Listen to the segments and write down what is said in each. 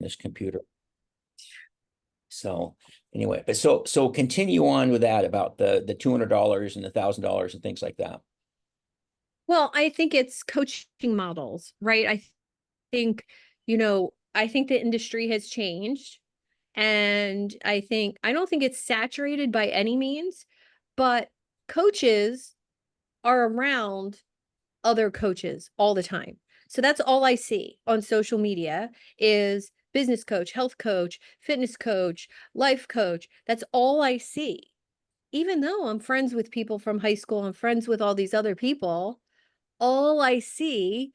this computer. So anyway, but so continue on with that about the $200 and the $1,000 and things like that. Well, I think it's coaching models, right? I think, I think the industry has changed. And I don't think it's saturated by any means, but coaches are around other coaches all the time. So that's all I see on social media is business coach, health coach, fitness coach, life coach. That's all I see. Even though I'm friends with people from high school, I'm friends with all these other people, all I see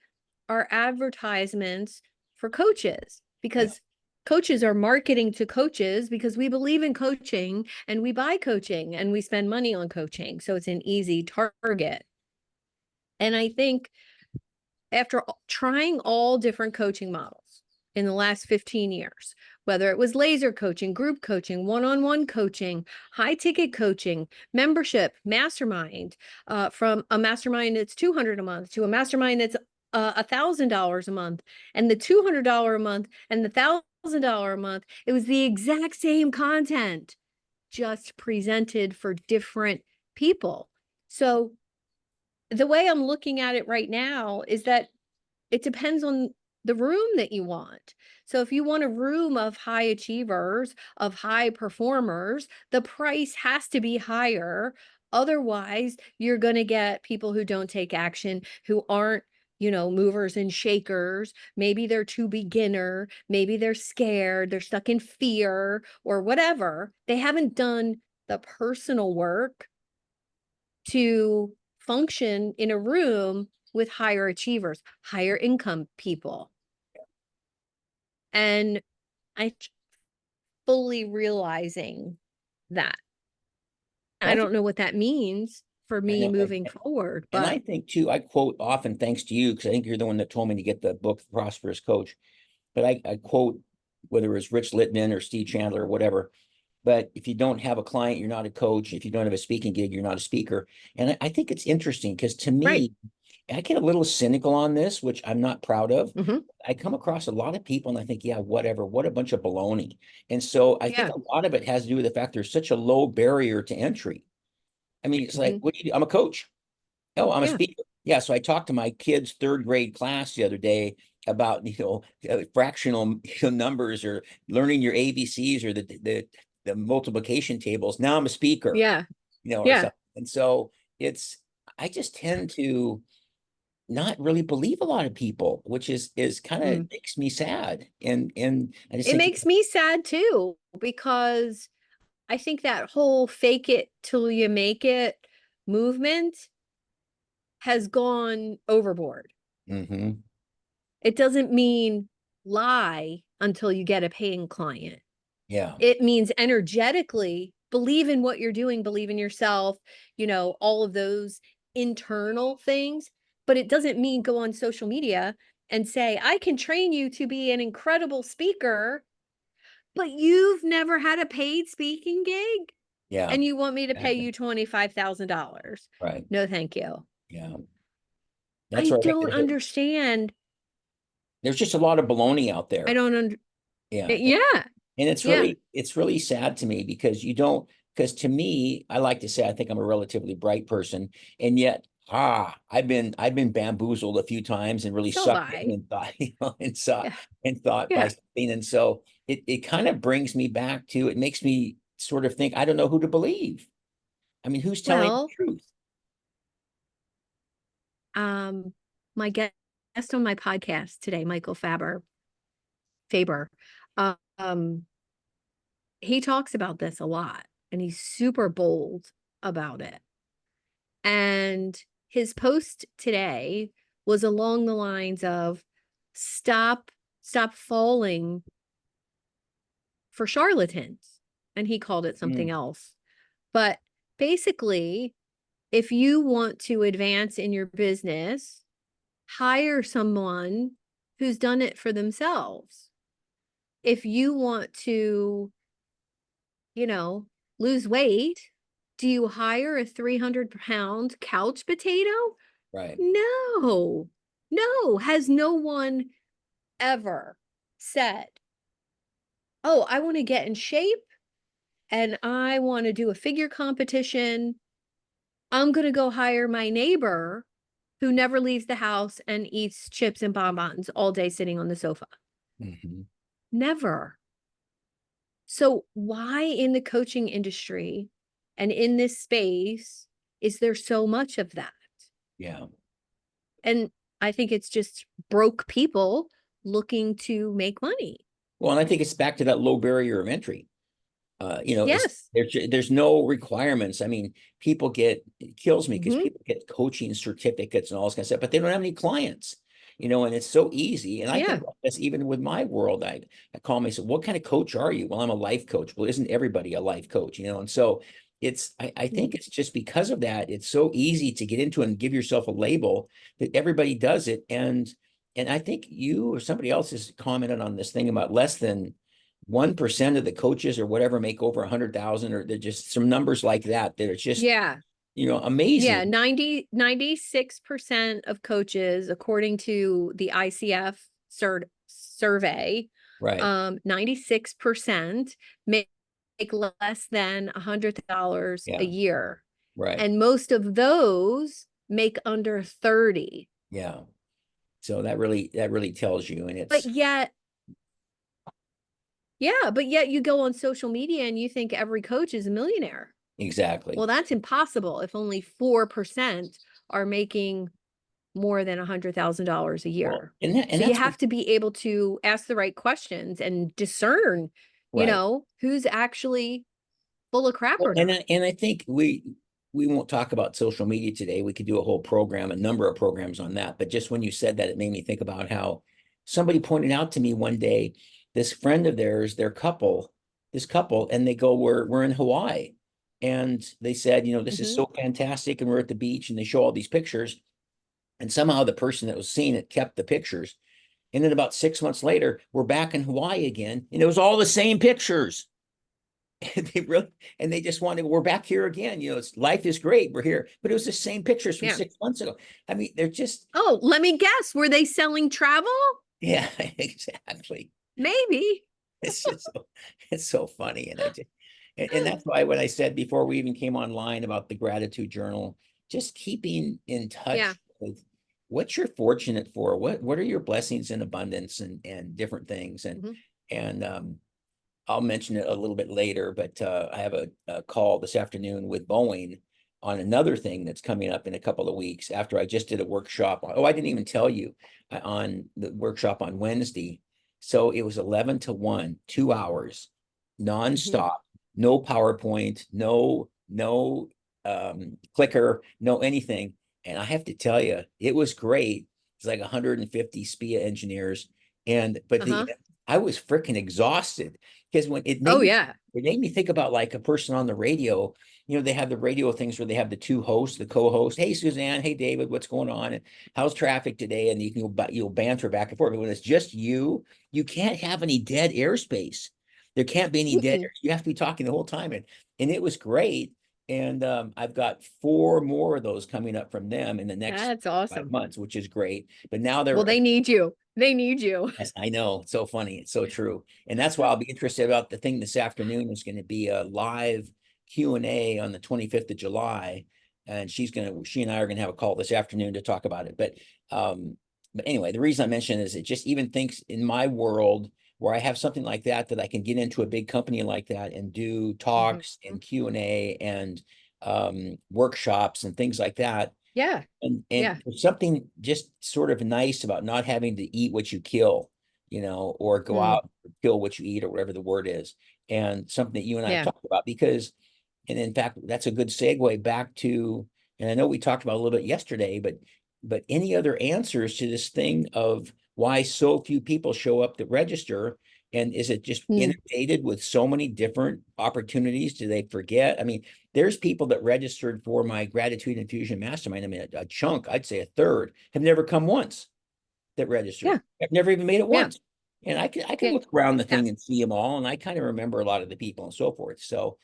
are advertisements for coaches because coaches are marketing to coaches because we believe in coaching and we buy coaching and we spend money on coaching. So it's an easy target. And I think after trying all different coaching models in the last 15 years, whether it was laser coaching, group coaching, one-on-one coaching, high ticket coaching, membership, mastermind, from a mastermind that's $200 a month to a mastermind that's $1,000 a month, and the $200 a month and the $1,000 a month, it was the exact same content, just presented for different people. So the way I'm looking at it right now is that it depends on the room that you want. So if you want a room of high achievers, of high performers, the price has to be higher. Otherwise, you're going to get people who don't take action, who aren't, movers and shakers. Maybe they're too beginner. Maybe they're scared. They're stuck in fear or whatever. They haven't done the personal work to function in a room with higher achievers, higher income people. And I fully realizing that. I don't know what that means for me moving forward. And I think too, I quote often, thanks to you, because I think you're the one that told me to get the book, The Prosperous Coach. But I quote, whether it's Rich Littman or Steve Chandler or whatever, but if you don't have a client, you're not a coach. If you don't have a speaking gig, you're not a speaker. And I think it's interesting because to me, I get a little cynical on this, which I'm not proud of. I come across a lot of people and I think, yeah, whatever, what a bunch of baloney. And so I think a lot of it has to do with the fact there's such a low barrier to entry. I mean, it's like, what do you do? I'm a coach. Oh, I'm a speaker. Yeah. So I talked to my kids' third grade class the other day about, fractional numbers or learning your ABCs or the multiplication tables. Now I'm a speaker. Yeah. Or something. And so I just tend to not really believe a lot of people, which is kind of makes me sad. And I just it think makes me sad too, because I think that whole fake it till you make it movement has gone overboard. It doesn't mean lie until you get a paying client. Yeah. It means energetically believe in what you're doing, believe in yourself, all of those internal things. But it doesn't mean go on social media and say, I can train you to be an incredible speaker, but you've never had a paid speaking gig. Yeah. And you want me to pay you $25,000. Right. No, thank you. Yeah. I don't understand. There's just a lot of baloney out there. I don't Yeah. Yeah. And it's really sad to me because because to me, I like to say, I think I'm a relatively bright person. And yet, I've been bamboozled a few times and really sucked in and thought, and thought by something. And so it kind of brings me back to, it makes me sort of think, I don't know who to believe. I mean, who's telling the truth? My guest on my podcast today, Michael Faber, he talks about this a lot and he's super bold about it. And his post today was along the lines of stop falling for charlatans. And he called it something else. But basically, if you want to advance in your business, hire someone who's done it for themselves. If you want to, lose weight, do you hire a 300-pound couch potato? Right. No. Has no one ever said oh, I want to get in shape and I want to do a figure competition. I'm going to go hire my neighbor who never leaves the house and eats chips and bonbons all day sitting on the sofa. Mhm. Never. So why in the coaching industry and in this space is there so much of that? Yeah. And I think it's just broke people looking to make money. Well, and I think it's back to that low barrier of entry. It's Yes. there's no requirements. I mean, it kills me because Hmm. people get coaching certificates and all this kind of stuff, but they don't have any clients, and it's so easy. And I think Yeah. about this even with my world. I call myself, what kind of coach are you? Well, I'm a life coach. Well, isn't everybody a life coach? And so I think it's just because of that, it's so easy to get into and give yourself a label that everybody does it. And I think you or somebody else has commented on this thing about less than 1% of the coaches or whatever make over 100,000, or they're just some numbers like that are just, Yeah. Yeah. amazing. 96% of coaches, according to the ICF survey, Right. 96% make less than $100 a Yeah. year. Right. And most of those make under 30. Yeah. So that really tells you. And But it's yet, yeah, but yet you go on social media and you think every coach is a millionaire. exactly. Well, that's impossible if only 4% are making more than $100,000 a Well, year. and So you that's what, have to be able to ask the right questions and discern, right. who's actually full of crap Well, or and not. I think we won't talk about social media today. We could do a whole program, a number of programs on that. But just when you said that, it made me think about how somebody pointed out to me one day, this friend of theirs, this couple, and they go, we're in Hawaii. And they said, this is Hmm. so fantastic, and we're at the beach, and they show all these pictures. And somehow the person that was seeing it kept the pictures. And then about 6 months later, we're back in Hawaii again, and it was all the same pictures. And they just wanted, we're back here again. Life is great. We're here. But it was the same pictures from Yeah. 6 months ago. I mean, they're just, Oh, let me guess. Were they selling travel? yeah, exactly. Maybe. It's just it's so funny. And that's why when I said before we even came online about the gratitude journal, just keeping in Yeah. touch with what you're fortunate for, what are your blessings in abundance and different things. Hmm. And I'll mention it a little bit later, but I have a call this afternoon with Boeing on another thing that's coming up in a couple of weeks after I just did a workshop. Oh, I didn't even tell you on the workshop on Wednesday. So it was 11 to 1, 2 hours, Hmm. nonstop, no PowerPoint, no clicker, no anything. And I have to tell you, it was great. It's like 150 SPIA engineers. But Uh-huh. I was freaking exhausted because when Oh, yeah. it made me think about like a person on the radio. They have the radio things where they have the two hosts, the co-host. Hey, Suzanne. Hey, David. What's going on? And how's traffic today? And you'll banter back and forth. But when it's just you can't have any dead airspace. There can't be any dead. Mm-mm. You have to be talking the whole time. And it was great. And I've got 4 more of those coming up from them in the next That's 5 awesome. months, which is great. But now Well, they're they need you. They need you. Yes, I know. It's so funny. It's so true. And that's why I'll be interested about the thing this afternoon is going to be a live Q&A on the 25th of July. And she and I are going to have a call this afternoon to talk about it. But anyway, the reason I mention is it just even thinks in my world where I have something like that I can get into a big company like that and do talks Hmm. and Q&A and workshops and things like that. Yeah. And Yeah. there's something just sort of nice about not having to eat what you kill, or go Mm. out and kill what you eat, or whatever the word is. And something that you and I have Yeah. talked about and in fact, that's a good segue back to, and I know we talked about a little bit yesterday, but any other answers to this thing of why so few people show up that register? And is it just Mm. inundated with so many different opportunities? Do they forget? I mean, there's people that registered for my gratitude infusion mastermind. I mean, a chunk, I'd say a third, have never come once that Yeah. registered. I've never even made it Yeah. once. And I can Yeah. look around the Yeah. thing and see them all, and I kind of remember a lot of the people and so forth. So,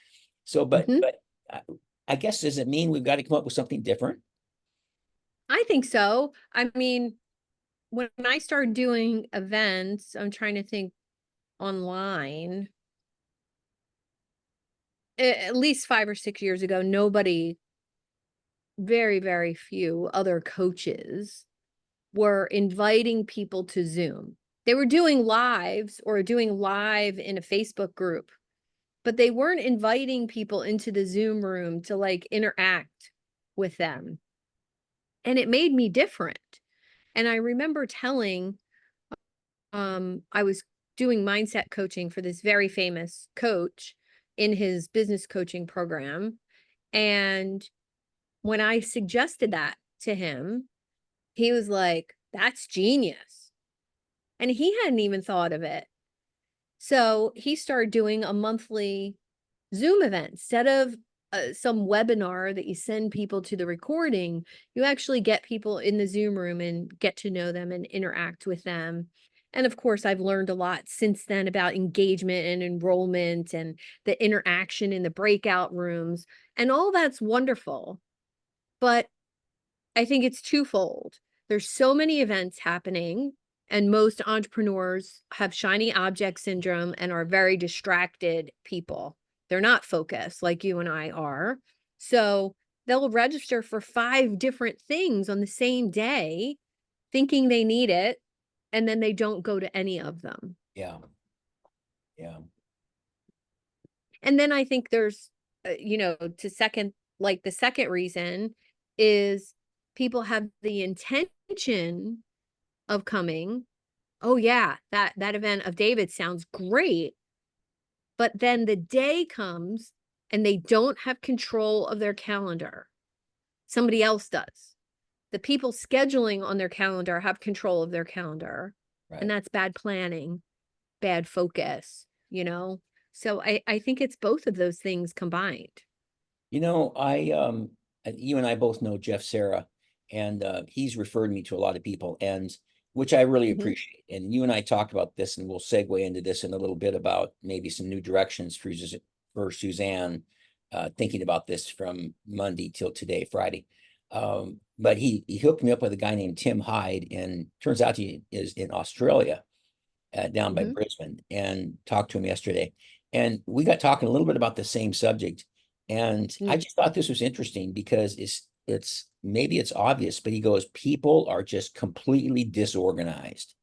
Hmm. but I guess, does it mean we've got to come up with something different? I think so. I mean, when I started doing events, I'm trying to think, online, at least 5 or 6 years ago, nobody, very, very few other coaches were inviting people to Zoom. They were doing lives or doing live in a Facebook group, but they weren't inviting people into the Zoom room to like interact with them. And it made me different. And I remember telling, I was doing mindset coaching for this very famous coach in his business coaching program. And when I suggested that to him, he was like, that's genius. And he hadn't even thought of it. So he started doing a monthly Zoom event. Instead of some webinar that you send people to the recording, you actually get people in the Zoom room and get to know them and interact with them. And of course, I've learned a lot since then about engagement and enrollment and the interaction in the breakout rooms. And all that's wonderful. But I think it's twofold. There's so many events happening, and most entrepreneurs have shiny object syndrome and are very distracted people. They're not focused like you and I are. So they'll register for 5 different things on the same day, thinking they need it, and then they don't go to any of them. Yeah. Yeah. And then I think there's, to second, like the second reason is people have the intention of coming. Oh yeah, that event of David sounds great. But then the day comes and they don't have control of their calendar. Somebody else does. The people scheduling on their calendar have control of their calendar. And Right. that's bad planning, bad focus. So I think it's both of those things combined. You and I both know Jeff Sarah, and he's referred me to a lot of people, and which I really Mhm. appreciate. And you and I talked about this, and we'll segue into this in a little bit about maybe some new directions for Suzanne, thinking about this from Monday till today, Friday. But he hooked me up with a guy named Tim Hyde, and turns out he is in Australia, down by Mhm. Brisbane, and talked to him yesterday. And we got talking a little bit about the same subject. And I Mm. just thought this was interesting because it's maybe it's obvious, but he goes, people are just completely disorganized.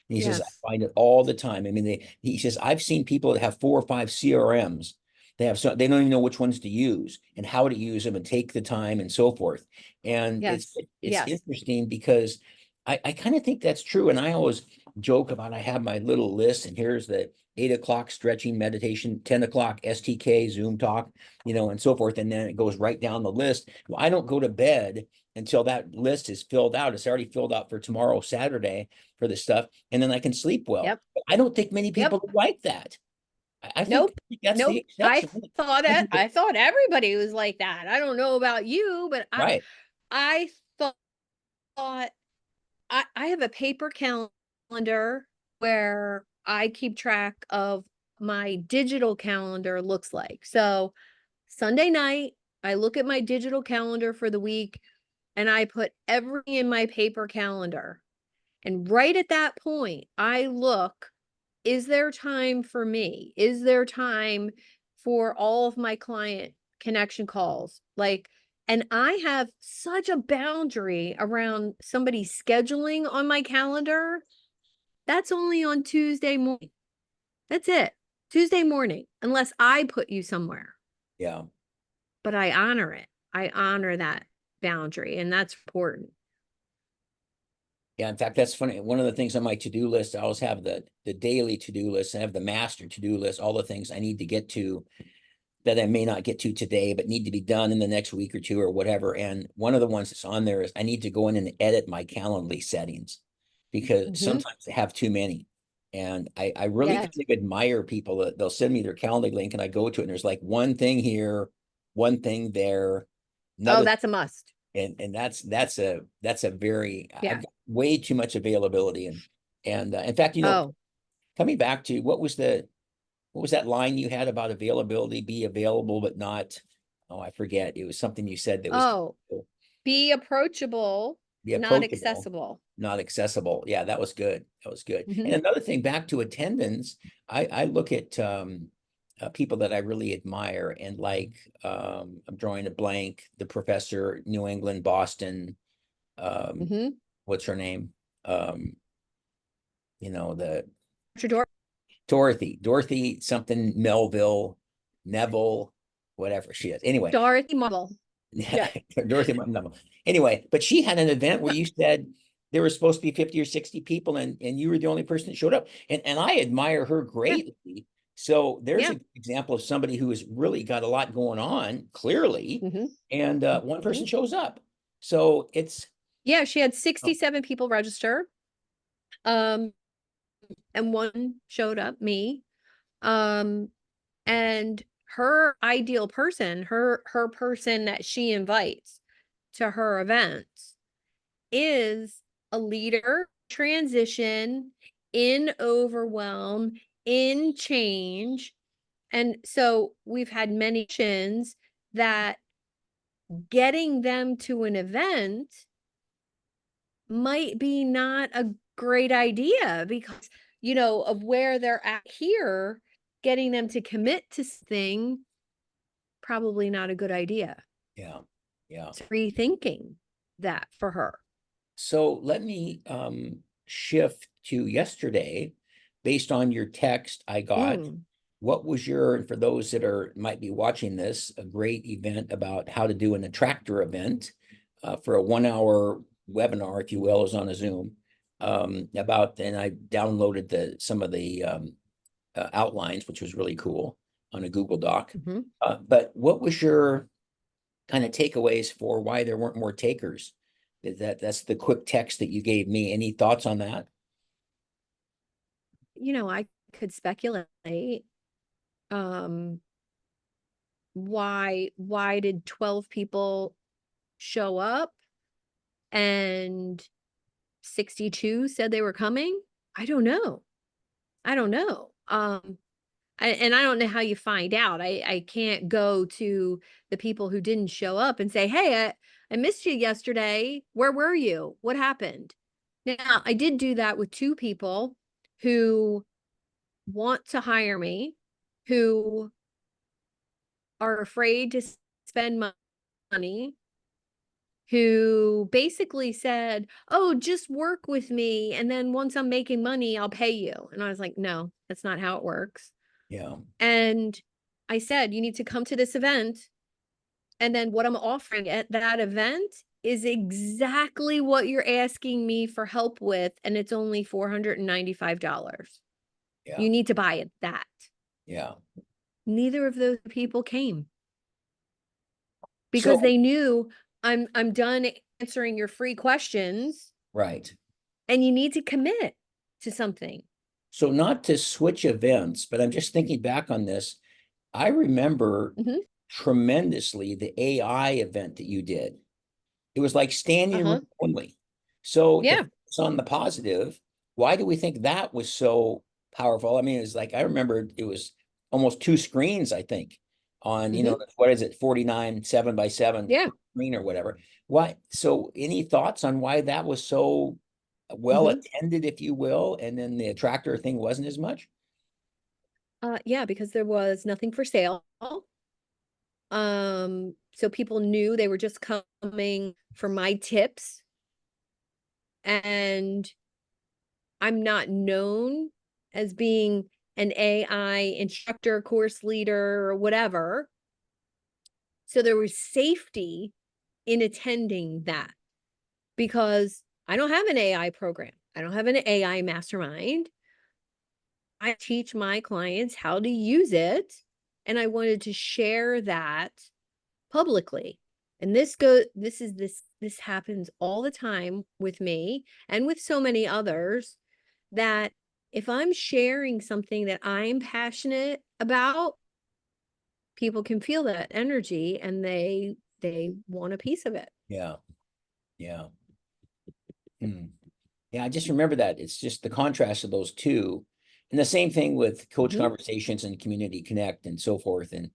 And he says, Yes. I find it all the time. I mean, he says, I've seen people that have 4 or 5 CRMs. They don't even know which ones to use and how to use them and take the time and so forth. And Yes. it's Yes. interesting because I kind of think that's true. And I always joke about I have my little list, and here's the 8 o'clock stretching meditation, 10 o'clock STK Zoom talk, and so forth. And then it goes right down the list. Well, I don't go to bed until that list is filled out. It's already filled out for tomorrow, Saturday, for this stuff, and then I can sleep well. Yep. But I don't think many Yep. people are like that. I think Nope. that's the Nope. I exception. thought I it. think I thought everybody was like that. I don't know about you, but right. I thought I have a paper calendar where I keep track of my digital calendar looks like. So Sunday night, I look at my digital calendar for the week and I put everything in my paper calendar. And right at that point, I look, is there time for me? Is there time for all of my client connection calls? Like, and I have such a boundary around somebody scheduling on my calendar. That's only on Tuesday morning. That's it. Tuesday morning, unless I put you somewhere, Yeah. but I honor it. I honor that boundary, and that's important. Yeah, in fact, that's funny. One of the things on my to-do list, I always have the daily to-do list. I have the master to-do list, all the things I need to get to that I may not get to today, but need to be done in the next week or two or whatever. And one of the ones that's on there is I need to go in and edit my Calendly settings because Mhm. sometimes I have too many. And I really kind Yes. of admire people that they'll send me their Calendly link and I go to it and there's like one thing here, one thing there, Oh, another, that's a must. and that's a very, I've Yeah. got way too much availability. And in fact, Oh, coming back to what was that line you had about availability? Be available, but not, oh, I forget. It was something you said that was, oh, be approachable, Yeah, not coachable, accessible. not accessible. Yeah, that was good. That was good. And Mhm. another thing, back to attendance, I look at people that I really admire and like. I'm drawing a blank. The professor, New England, Boston. Mhm. What's her name? Um, the Dr. Dorothy something Melville, Neville, whatever she is. Anyway, Dorothy Marble. Yeah. Dorothy Martin. Anyway, but she had an event where you said there were supposed to be 50 or 60 people and you were the only person that showed up. And I admire her Yeah. greatly. So there's Yeah. an example of somebody who has really got a lot going on, clearly, Mhm. and one person Mhm. shows up. So it's Yeah, she had oh, 67 people register. Um, and one showed up, me. Um, and her ideal person, her person that she invites to her events is a leader, transition, in overwhelm, in change. And so we've had many options that getting them to an event might be not a great idea because, of where they're at here, getting them to commit to something, probably not a good idea. yeah, yeah. So rethinking that for her. So let me shift to yesterday based on your text I got. Mm, What was for those that might be watching this, a great event about how to do an attractor event for a 1 hour webinar, if you will, is on a Zoom and I downloaded some of the outlines, which was really cool on a Google Doc. mhm. But what was your kind of takeaways for why there weren't more takers? That's the quick text that you gave me. Any thoughts on that? I could speculate. Um, why did 12 people show up and 62 said they were coming? I don't know. I don't know. And I don't know how you find out. I can't go to the people who didn't show up and say, "Hey, I missed you yesterday. Where were you? What happened?" Now, I did do that with two people who want to hire me, who are afraid to spend money, who basically said, "Oh, just work with me, and then once I'm making money, I'll pay you." And I was like, "No, that's not how it works." Yeah, And I said, "You need to come to this event, and then what I'm offering at that event is exactly what you're asking me for help with, and it's only $495. yeah, You need to buy it that." yeah. Neither of those people came because So, they knew I'm done answering your free questions right. and you need to commit to something. So not to switch events, but I'm just thinking back on this. I remember Mhm. tremendously the AI event that you did. It was like standing room Uh-huh. only. So to Yeah. focus on the positive, why do we think that was so powerful? I mean, it's like I remember it was almost two screens, I think, on, Mhm. what is it, 49 7x7 Yeah. screen or whatever. Why? So any thoughts on why that was so well Mhm. attended, if you will, and then the attractor thing wasn't as much? Yeah, because there was nothing for sale. So people knew they were just coming for my tips, and I'm not known as being an AI instructor, course leader, or whatever. So there was safety in attending that because I don't have an AI program. I don't have an AI mastermind. I teach my clients how to use it, and I wanted to share that publicly. And this happens all the time with me and with so many others, that if I'm sharing something that I'm passionate about, people can feel that energy and they want a piece of it. Yeah, yeah. Hmm. Yeah, I just remember that. It's just the contrast of those two. And the same thing with coach Mhm. conversations and community connect and so forth. And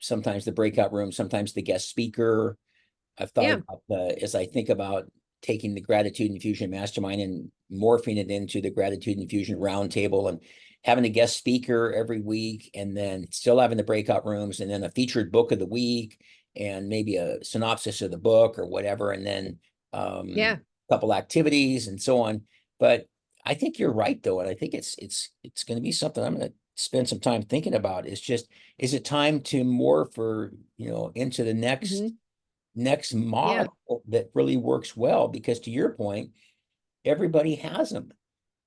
sometimes the breakout room, sometimes the guest speaker. I've thought Yeah. about as I think about taking the Gratitude Infusion Mastermind and morphing it into the Gratitude Infusion Roundtable, and having a guest speaker every week, and then still having the breakout rooms, and then a featured book of the week, and maybe a synopsis of the book or whatever, and then Yeah. a couple activities and so on. But I think you're right, though, and I think it's going to be something I'm going to spend some time thinking about. Is just, is it time to morph, or into the next Mhm. next Yeah. model that really works well? Because to your point, everybody has them.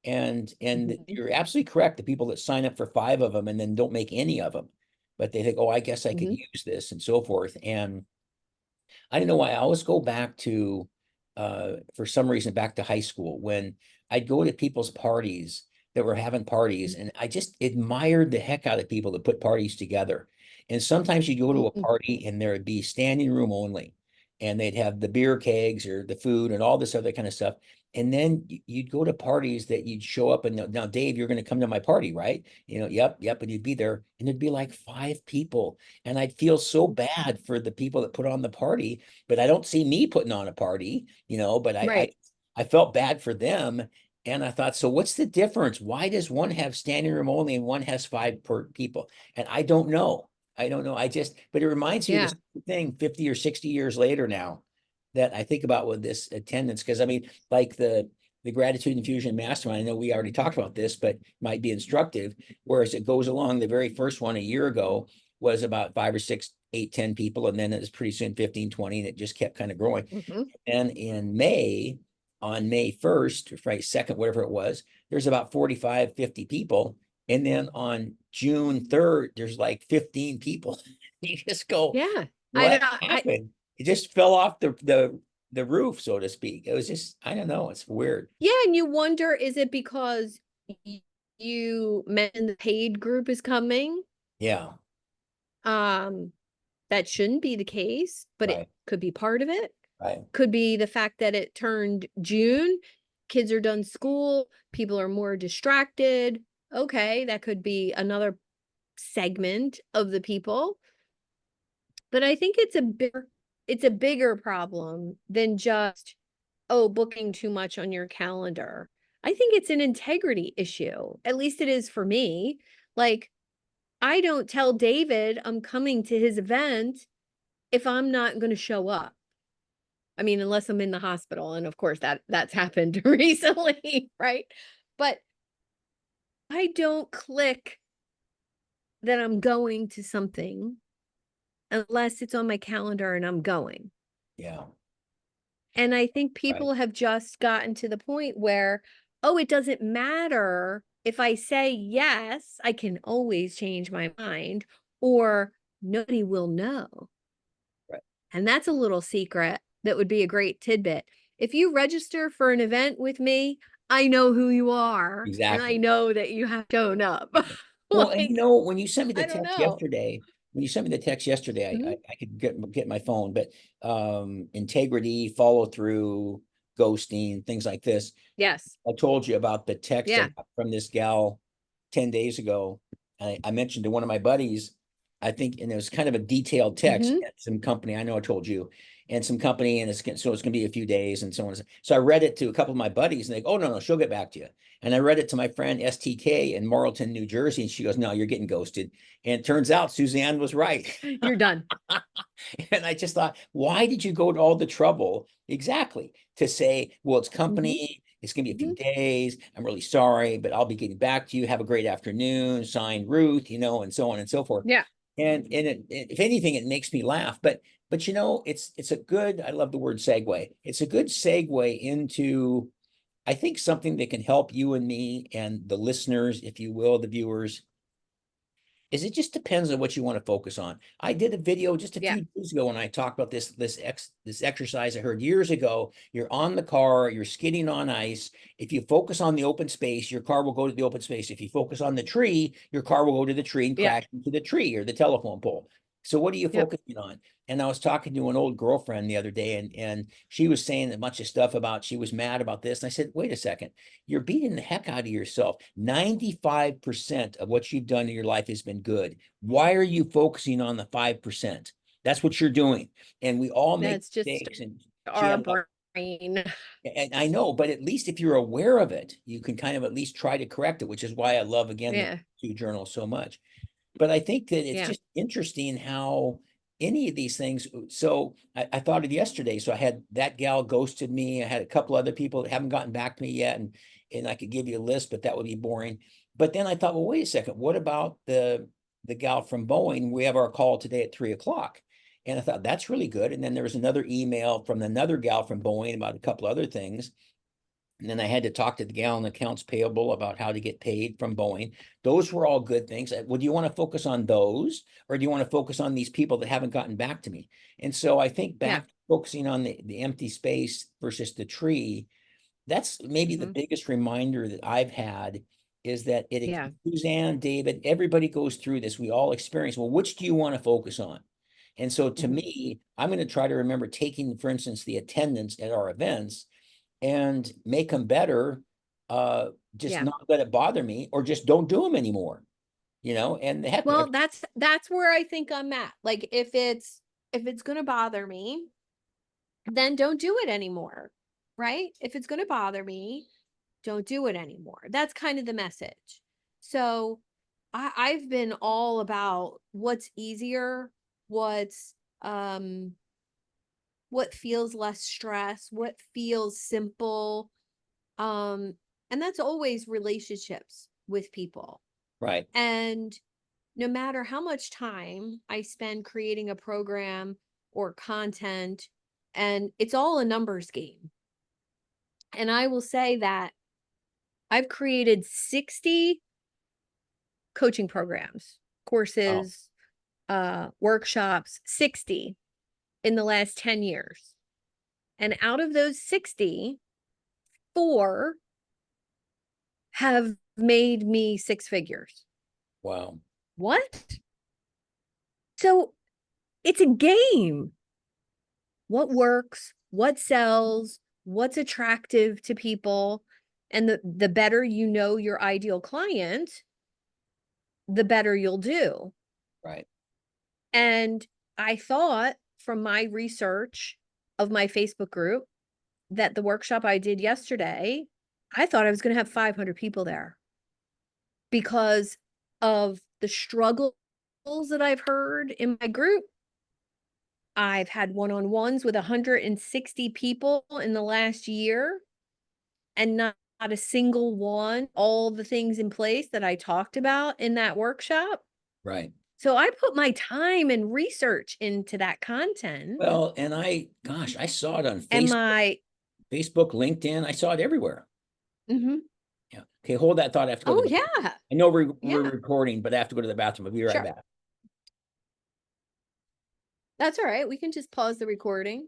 And Mhm. you're absolutely correct. The people that sign up for 5 of them and then don't make any of them, but they think, oh, I guess I could Mhm. use this, and so forth. And I don't know why I always go back to, for some reason, back to high school, when I'd go to people's parties that were having parties, and I just admired the heck out of people that put parties together. And sometimes you go to a Mhm. party and there would be standing room only, and they'd have the beer kegs or the food and all this other kind of stuff. And then you'd go to parties that you'd show up, and now, Dave, you're going to come to my party, right? Yep. And you'd be there, and it'd be like 5 people. And I'd feel so bad for the people that put on the party, but I don't see me putting on a party, but Right. I felt bad for them. And I thought, so what's the difference? Why does one have standing room only and one has 5 per people? And I don't know. I don't know. But it reminds me of Yeah. this thing 50 or 60 years later now, that I think about with this attendance. Because I mean, like the Gratitude Infusion Mastermind, I know we already talked about this, but might be instructive. Whereas it goes along, the very first one a year ago was about 5 or 6, 8, 10 people. And then it was pretty soon 15, 20, and it just kept kind of growing. Mhm. And in May, on May 1st, right, 2nd, whatever it was, there's about 45, 50 people. And then on June 3rd, there's like 15 people. You just go, Yeah. I what don't I happened? It just fell off the roof, so to speak. It was just, I don't know, it's weird. Yeah, and you wonder, is it because you mentioned the paid group is coming? Yeah, Um, that shouldn't be the case, but it right, could be part of it. right. Could be the fact that it turned June, kids are done school, people are more distracted. Okay, that could be another segment of the people. But I think it's a bigger problem than just, oh, booking too much on your calendar. I think it's an integrity issue. At least it is for me. Like, I don't tell David I'm coming to his event if I'm not going to show up. I mean, unless I'm in the hospital, and of course that's happened recently, right? But I don't click that I'm going to something unless it's on my calendar and I'm going. Yeah, And I think right. people have just gotten to the point where, oh, it doesn't matter if I say yes, I can always change my mind, or nobody will know. Right. And that's a little secret that would be a great tidbit. If you register for an event with me, I know who you are and I Exactly. know that you have shown up. Well, and Like, when you sent me the I don't text know. yesterday, Mhm. I could get my phone, but integrity, follow through, ghosting, things like this. Yes. I told you about the text I Yeah. got from this gal 10 days ago. I mentioned to one of my buddies, I think, and it was kind of a detailed text Hmm. at some company. I know I told you, and some company, and so it's going to be a few days and so on. So I read it to a couple of my buddies, and they go, oh, no, she'll get back to you. And I read it to my friend STK in Marlton, New Jersey, and she goes, no, you're getting ghosted. And it turns out Suzanne was right. You're done. And I just thought, why did you go to all the trouble exactly to say, well, it's Hmm. company, it's going to be a few Hmm. days. I'm really sorry, but I'll be getting back to you. Have a great afternoon. Signed, Ruth, and so on and so forth. Yeah. And if anything, it makes me laugh. But it's a good, I love the word segue. It's a good segue into, I think, something that can help you and me and the listeners, if you will, the viewers, is it just depends on what you want to focus on. I did a video just a Yeah. few days ago when I talked about this exercise I heard years ago. You're on the car, you're skidding on ice. If you focus on the open space, your car will go to the open space. If you focus on the tree, your car will go to the tree and Yeah. crash into the tree or the telephone pole. So what are you Yep. focusing on? And I was talking to an old girlfriend the other day, and she was saying a bunch of stuff about, she was mad about this. And I said, wait a second, you're beating the heck out of yourself. 95% of what you've done in your life has been good. Why are you focusing on the 5%? That's what you're doing. And we all make That's just mistakes. And gee, our brain. And I know, but at least if you're aware of it, you can kind of at least try to correct it, which is why I love, again, the Yeah, two journal so much. But I think that it's yeah, just interesting how any of these things. So I thought of yesterday. So I had that gal ghosted me. I had a couple other people that haven't gotten back to me yet, and I could give you a list, but that would be boring. But then I thought, well, wait a second. What about the gal from Boeing? We have our call today at 3 o'clock. And I thought that's really good. And then there was another email from another gal from Boeing about a couple other things. And then I had to talk to the gal in accounts payable about how to get paid from Boeing. Those were all good things. Well, do you want to focus on those, or do you want to focus on these people that haven't gotten back to me? And so I think yeah. back focusing on the empty space versus the tree, that's maybe the Mhm. biggest reminder that I've had, is that Yeah. Suzanne, David, everybody goes through this. We all experience, well, which do you want to focus on? And so to Mhm. me, I'm going to try to remember taking, for instance, the attendance at our events and make them better. Just Yeah. not let it bother me, or just don't do them anymore, and heck, Well, that's where I think I'm at. Like if it's gonna bother me, then don't do it anymore. Right? If it's gonna bother me, don't do it anymore. That's kind of the message. So I've been all about what's easier, what's what feels less stress, what feels simple. Um, and that's always relationships with people. right, And no matter how much time I spend creating a program or content, and it's all a numbers game. And I will say that I've created 60 coaching programs, oh, courses, workshops, 60 in the last 10 years. And out of those 60, four have made me six figures. wow, What? So it's a game. What works, what sells, what's attractive to people. And the better you know your ideal client, the better you'll do. right, And I thought from my research of my Facebook group that the workshop I did yesterday, I thought I was going to have 500 people there because of the struggles that I've heard in my group. I've had one-on-ones with 160 people in the last year, and not a single one, all the things in place that I talked about in that workshop. right. So I put my time and research into that content, Well, and gosh, I saw it on and LinkedIn. I saw it everywhere. Mhm. Yeah. Okay, hold that thought. I have to go to Oh the bathroom. yeah, I know we're yeah, recording, but I have to go to the bathroom. I'll be right sure. back. That's all right. We can just pause the recording.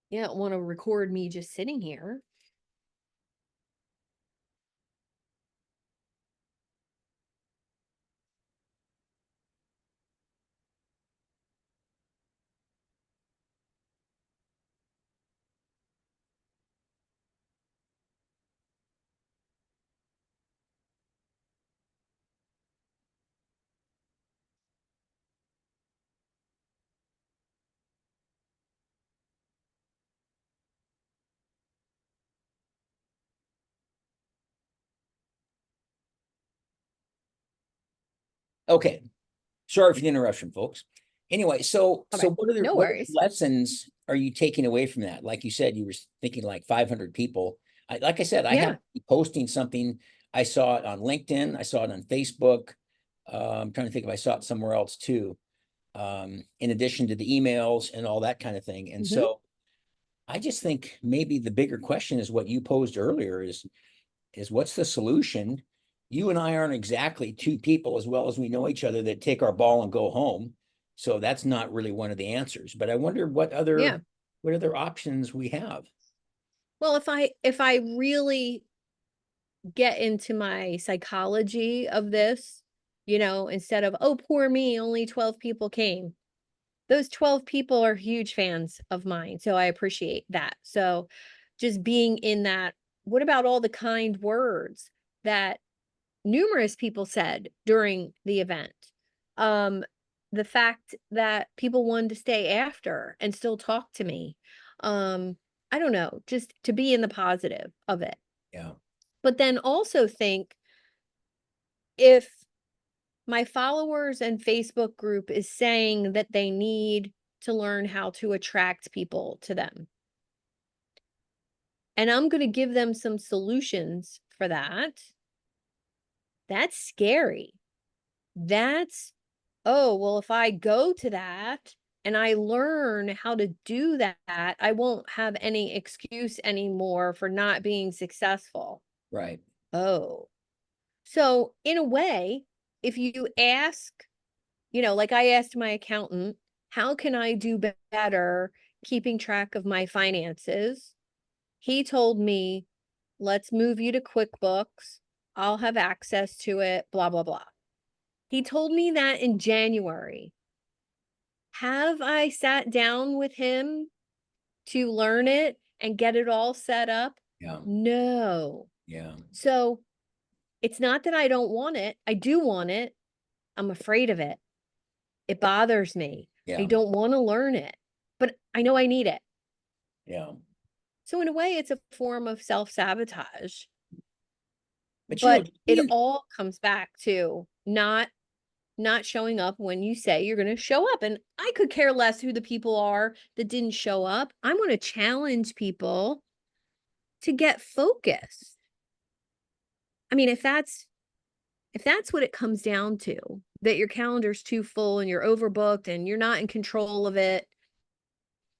You don't want to record me just sitting here. Okay. Sorry for the interruption, folks. Anyway, so Okay, no what other worries. lessons are you taking away from that? Like you said, you were thinking like 500 people. Like I said, I Yeah. have posting something. I saw it on LinkedIn. I saw it on Facebook. I'm trying to think if I saw it somewhere else too. In addition to the emails and all that kind of thing. And Mhm. so I just think maybe the bigger question is what you posed earlier, is what's the solution? You and I aren't exactly two people, as well as we know each other, that take our ball and go home. So that's not really one of the answers. But I wonder Yeah. what other options we have. Well, if I really get into my psychology of this, instead of, oh, poor me, only 12 people came. Those 12 people are huge fans of mine. So I appreciate that. So just being in that, what about all the kind words that numerous people said during the event? Um, the fact that people wanted to stay after and still talk to me. I don't know, just to be in the positive of it. Yeah. But then also think, if my followers and Facebook group is saying that they need to learn how to attract people to them, and I'm going to give them some solutions for that, that's scary. That's, oh, well, if I go to that and I learn how to do that, I won't have any excuse anymore for not being successful. Right. Oh, so in a way, if you ask, like I asked my accountant, how can I do better keeping track of my finances? He told me, let's move you to QuickBooks. I'll have access to it, blah, blah, blah. He told me that in January. Have I sat down with him to learn it and get it all set up? Yeah. No. Yeah. So it's not that I don't want it. I do want it. I'm afraid of it. It bothers me. I Yeah. don't want to learn it, but I know I need it. Yeah. So in a way, it's a form of self-sabotage. But But it being, all comes back to not showing up when you say you're going to show up. And I could care less who the people are that didn't show up. I'm going to challenge people to get focused. I mean, if that's what it comes down to, that your calendar's too full and you're overbooked and you're not in control of it,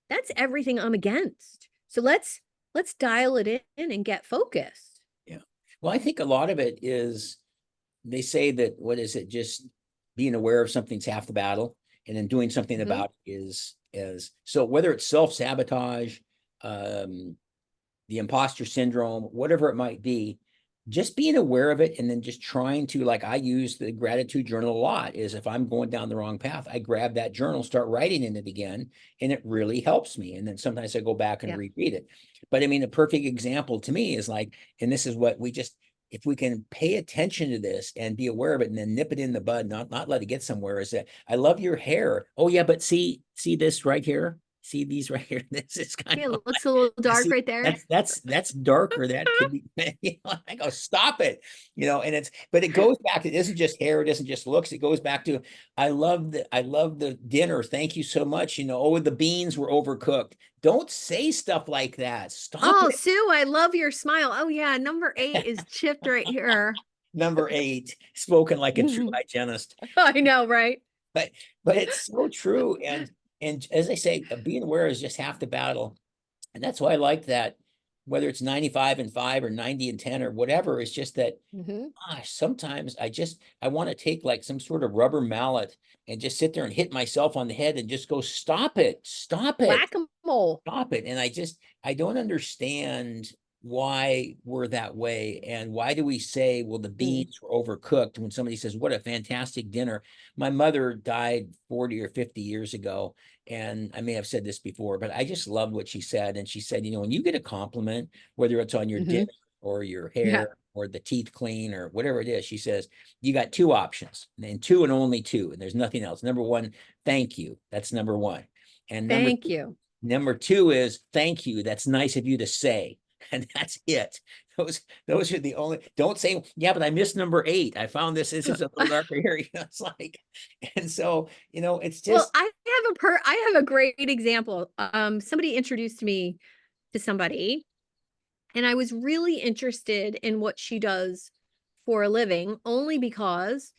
that's everything I'm against. So let's dial it in and get focused. yeah. Well, I think a lot of it is, they say that, what is it? Just being aware of something's half the battle, and then doing something Mhm. about it is so, whether it's self-sabotage, the imposter syndrome, whatever it might be, just being aware of it and then just trying to, like, I use the gratitude journal a lot, is if I'm going down the wrong path, I grab that journal, start writing in it again, and it really helps me. And then sometimes I go back and Yeah. reread it. But I mean, a perfect example to me is like, and this is what we just, if we can pay attention to this and be aware of it and then nip it in the bud, not let it get somewhere, is that, I love your hair. Oh yeah, but see this right here? See these right here? This is kind Yeah, of, looks a little dark see, right there. that's darker. That could be, I go, stop it, and it's, but it goes back, it isn't just hair, it isn't just looks, it goes back to, I love the dinner. Thank you so much. Oh, the beans were overcooked. Don't say stuff like that. Stop Oh, it. Sue, I love your smile. Oh yeah, number 8 is chipped right here. Number 8, spoken like a true Mhm. hygienist. I know, right? But it's so true. And as I say, being aware is just half the battle. And that's why I like that, whether it's 95-5 or 90-10 or whatever, it's just that, Mhm. gosh, sometimes I want to take like some sort of rubber mallet and just sit there and hit myself on the head and just go, stop it, stop it, Whack-a-mole. stop it. And I don't understand why we're that way. And why do we say, well, the Mm. beans were overcooked, when somebody says, what a fantastic dinner. My mother died 40 or 50 years ago. And I may have said this before, but I just loved what she said. And she said, when you get a compliment, whether it's on your dinner Mhm. or your Yeah. hair or the teeth clean or whatever it is, she says, you got 2 options, and 2 and only 2. And there's nothing else. Number 1, thank you. That's number 1. And Thank you. number 2 is thank you. That's nice of you to say. And that's it. Those are the only, don't say, yeah, but I missed number 8. I found this is a little darker here. It's like, and so, it's Well, just, I have a great example. Somebody introduced me to somebody, and I was really interested in what she does for a living, only because,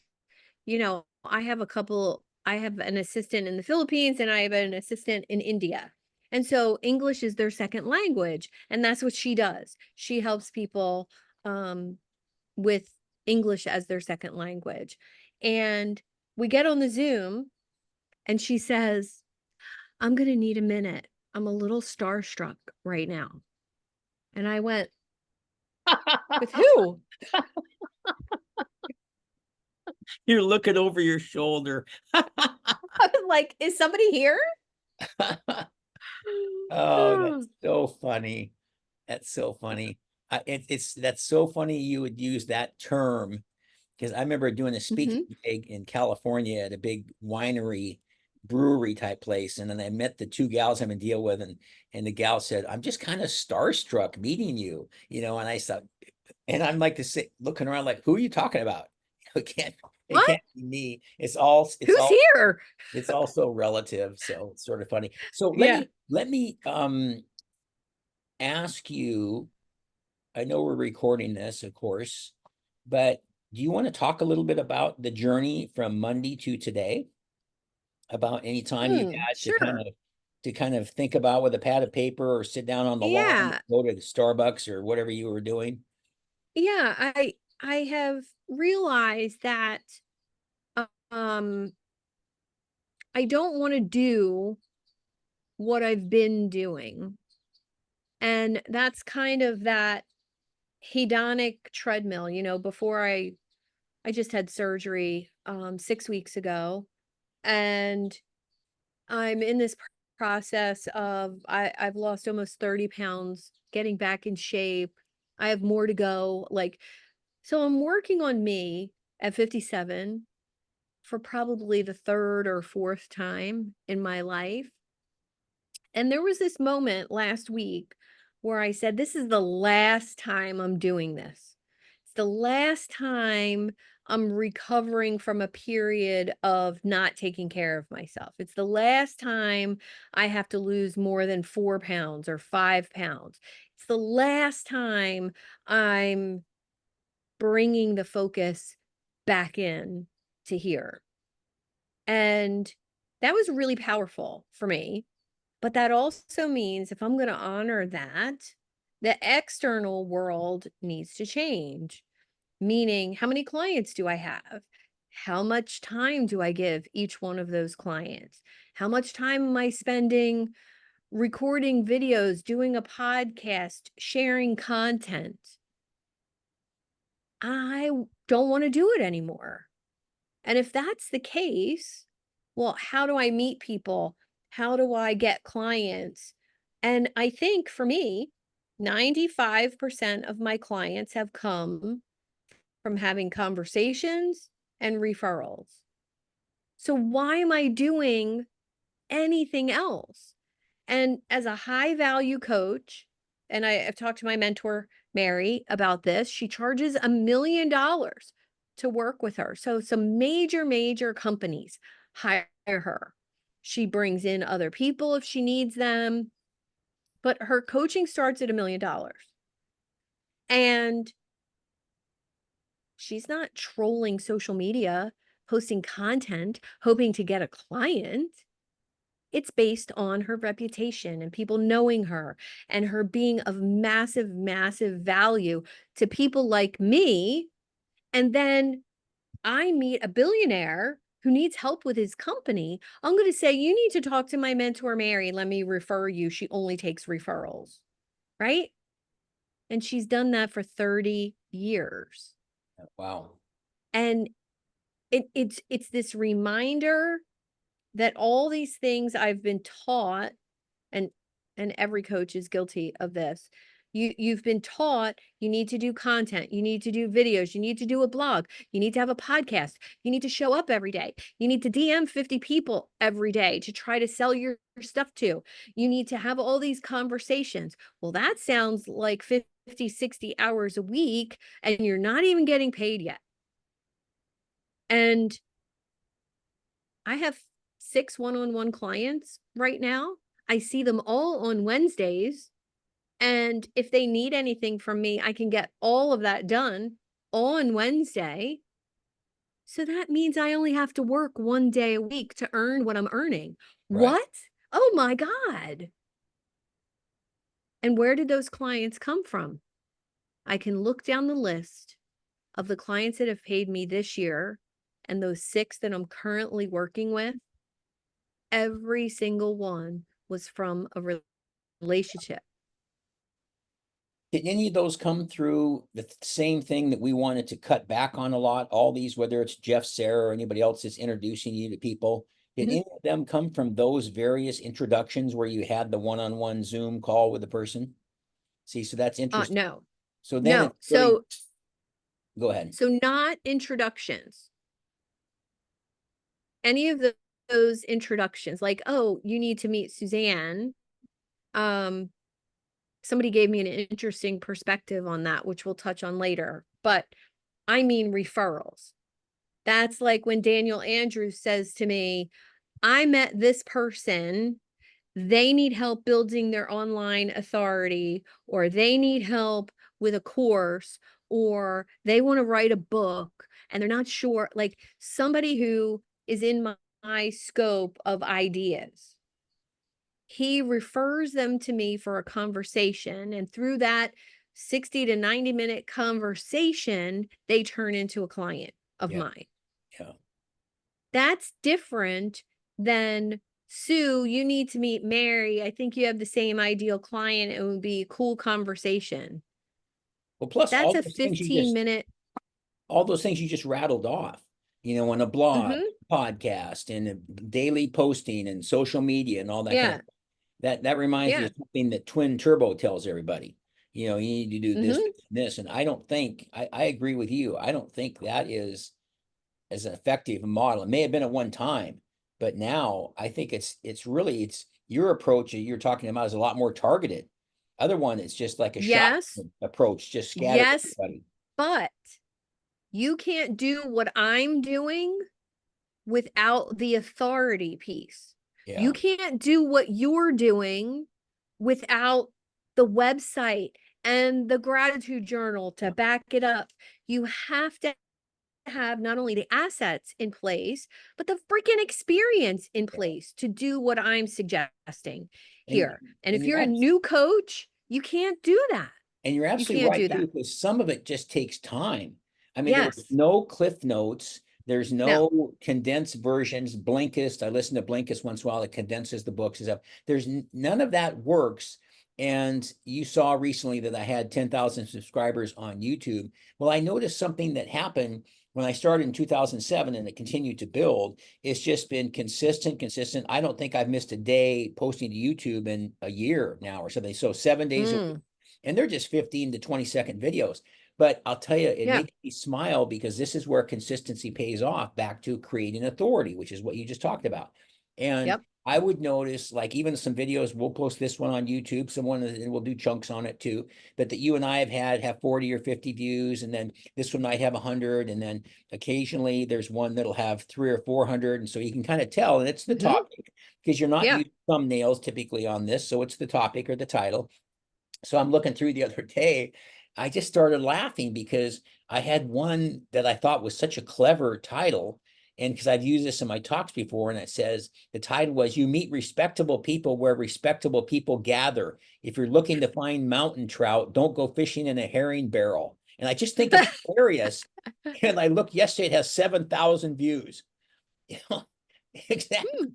I have an assistant in the Philippines and I have an assistant in India. And so English is their second language, and that's what she does. She helps people um, with English as their second language. And we get on the Zoom, and she says, I'm going to need a minute. I'm a little starstruck right now. And I went, with who? you're looking over your shoulder. I was like, is somebody here? Oh, that's so funny. That's so funny. That's so funny you would use that term. because I remember doing a speaking Mhm. gig in California at a big winery, brewery type place. And then I met the two gals I'm in deal with, and the gal said, I'm just kind of starstruck meeting you, and I thought, and I'm like looking around like, who are you talking about? It What? can't be me. Who's here? It's also relative. So it's sort of funny. So Yeah. let me ask you, I know we're recording this, of course, but do you want to talk a little bit about the journey from Monday to today? About any time you had to Sure. kind of think about with a pad of paper or sit down on the lawn, Yeah. go to Starbucks or whatever you were doing? Yeah, I have realized that um I don't want to do what I've been doing. And that's kind of that hedonic treadmill, before I just had surgery 6 weeks ago, and I'm in this process of I've lost almost 30 pounds, getting back in shape. I have more to go. So I'm working on me at 57 for probably the third or fourth time in my life. And there was this moment last week where I said, this is the last time I'm doing this. It's the last time I'm recovering from a period of not taking care of myself. It's the last time I have to lose more than 4 pounds or 5 pounds. It's the last time I'm bringing the focus back in to here. And that was really powerful for me. But that also means if I'm going to honor that, the external world needs to change. Meaning, how many clients do I have? How much time do I give each one of those clients? How much time am I spending recording videos, doing a podcast, sharing content? I don't want to do it anymore. And if that's the case, well, how do I meet people? How do I get clients? And I think for me, 95% of my clients have come from having conversations and referrals. So why am I doing anything else? And as a high value coach, and I've talked to my mentor, Mary, about this, she charges $1 million to work with her. So some major, major companies hire her. She brings in other people if she needs them, but her coaching starts at $1 million. And she's not trolling social media, posting content, hoping to get a client. It's based on her reputation and people knowing her and her being of massive, massive value to people like me. And then I meet a billionaire who needs help with his company. I'm going to say, you need to talk to my mentor, Mary. Let me refer you. She only takes referrals, right? And she's done that for 30 years. Wow. And it's this reminder that all these things I've been taught, and every coach is guilty of this. You've been taught you need to do content, you need to do videos, you need to do a blog, you need to have a podcast, you need to show up every day, you need to DM 50 people every day to try to sell your stuff to, you need to have all these conversations. Well, that sounds like 50, 60 hours a week, and you're not even getting paid yet. And I have 6 one-on-one clients right now. I see them all on Wednesdays. And if they need anything from me, I can get all of that done on Wednesday. So that means I only have to work 1 day a week to earn what I'm earning. Right. What? Oh my God. And where did those clients come from? I can look down the list of the clients that have paid me this year and those 6 that I'm currently working with. Every single one was from a relationship. Did any of those come through the same thing that we wanted to cut back on a lot? All these, whether it's Jeff, Sarah, or anybody else that's introducing you to people, did Mhm. any of them come from those various introductions where you had the one-on-one Zoom call with the person? See, so that's interesting. No, So then no. it's really, So Go ahead. So not introductions. Any of those introductions, like, oh, you need to meet Suzanne. Somebody gave me an interesting perspective on that, which we'll touch on later. But I mean referrals. That's like when Daniel Andrews says to me, I met this person, they need help building their online authority, or they need help with a course, or they want to write a book and they're not sure, like somebody who is in my scope of ideas. He refers them to me for a conversation, and through that 60 to 90-minute conversation, they turn into a client of Yeah. mine. Yeah. That's different than, Sue, you need to meet Mary. I think you have the same ideal client. It would be a cool conversation. Well, plus That's a 15-minute. all those things you just rattled off, you know, on a blog, Mhm. podcast, and a daily posting and social media and all that kind of Yeah. that reminds me Yeah. of something that Twin Turbo tells everybody. You know, you need to do this, Mhm. this, and I don't think I agree with you. I don't think that is as an effective model. It may have been at one time, but now I think it's really it's your approach that you're talking about is a lot more targeted. Other one is just like a shot Yes. approach, just scatter Yes. everybody. But you can't do what I'm doing without the authority piece. You Yeah. can't do what you're doing without the website and the gratitude journal to Yeah. back it up. You have to have not only the assets in place, but the freaking experience in Yeah. place to do what I'm suggesting And here. And if and you're a new coach, you can't do that. you're You absolutely can't right do too, that. because some of it just takes time. I mean, there was Yes. no cliff notes. There's No. no condensed versions. Blinkist, I listen to Blinkist once in a while. It condenses the books and stuff. There's none of that works. And you saw recently that I had 10,000 subscribers on YouTube. Well, I noticed something that happened when I started in 2007 and it continued to build. It's just been consistent, consistent. I don't think I've missed a day posting to YouTube in a year now or something. So 7 days a week, Mm, and they're just 15 to 20-second videos. But I'll tell you, it yeah. makes me smile because this is where consistency pays off, back to creating authority, which is what you just talked about. And Yep. I would notice, like, even some videos, we'll post this one on YouTube, someone, and we'll do chunks on it too, but that you and I have 40 or 50 views, and then this one might have 100, and then occasionally there's one that'll have 3 or 400, and so you can kind of tell, and it's the Mhm. topic, because you're not Yeah. using thumbnails typically on this, so it's the topic or the title. So I'm looking through the other day, I just started laughing because I had one that I thought was such a clever title. And because I've used this in my talks before, and it says the title was "You Meet Respectable People Where Respectable People Gather. If you're looking to find mountain trout, don't go fishing in a herring barrel." And I just think it's hilarious. And I looked yesterday, it has 7,000 views. You know, exactly. Mm,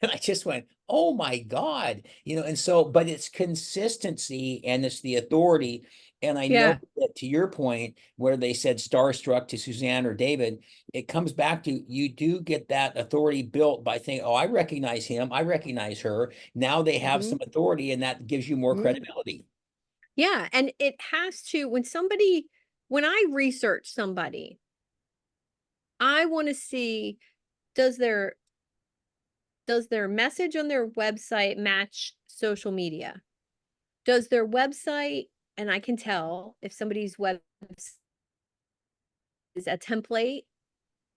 And I just went, oh my God, you know, and so, but it's consistency and it's the authority. And I know yeah. that, to your point, where they said starstruck to Suzanne or David, it comes back to, you do get that authority built by saying, oh, I recognize him, I recognize her. Now they have Mhm. some authority, and that gives you more Mhm. credibility. Yeah, and it has to, when I research somebody, I want to see, does their does their message on their website match social media? Does their website, and I can tell if somebody's web is a template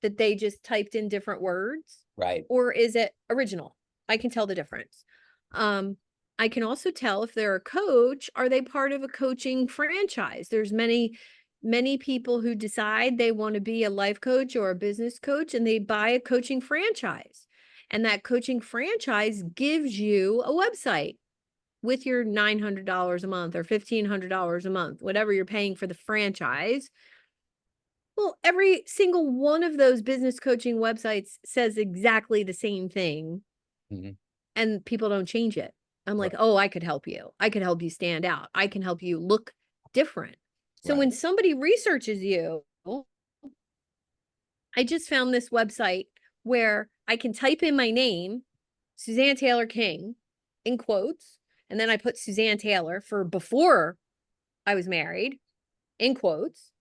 that they just typed in different words, Right. or is it original? I can tell the difference. Um, I can also tell if they're a coach, are they part of a coaching franchise? There's many people who decide they want to be a life coach or a business coach, and they buy a coaching franchise. And that coaching franchise gives you a website with your $900 a month or $1,500 a month, whatever you're paying for the franchise. Well, every single one of those business coaching websites says exactly the same thing, Mhm. and people don't change it. I'm like, Right. oh, I could help you. I could help you stand out. I can help you look different. So Right. when somebody researches you, I just found this website where I can type in my name, Suzanne Taylor King, in quotes, and then I put Suzanne Taylor for before I was married, in quotes.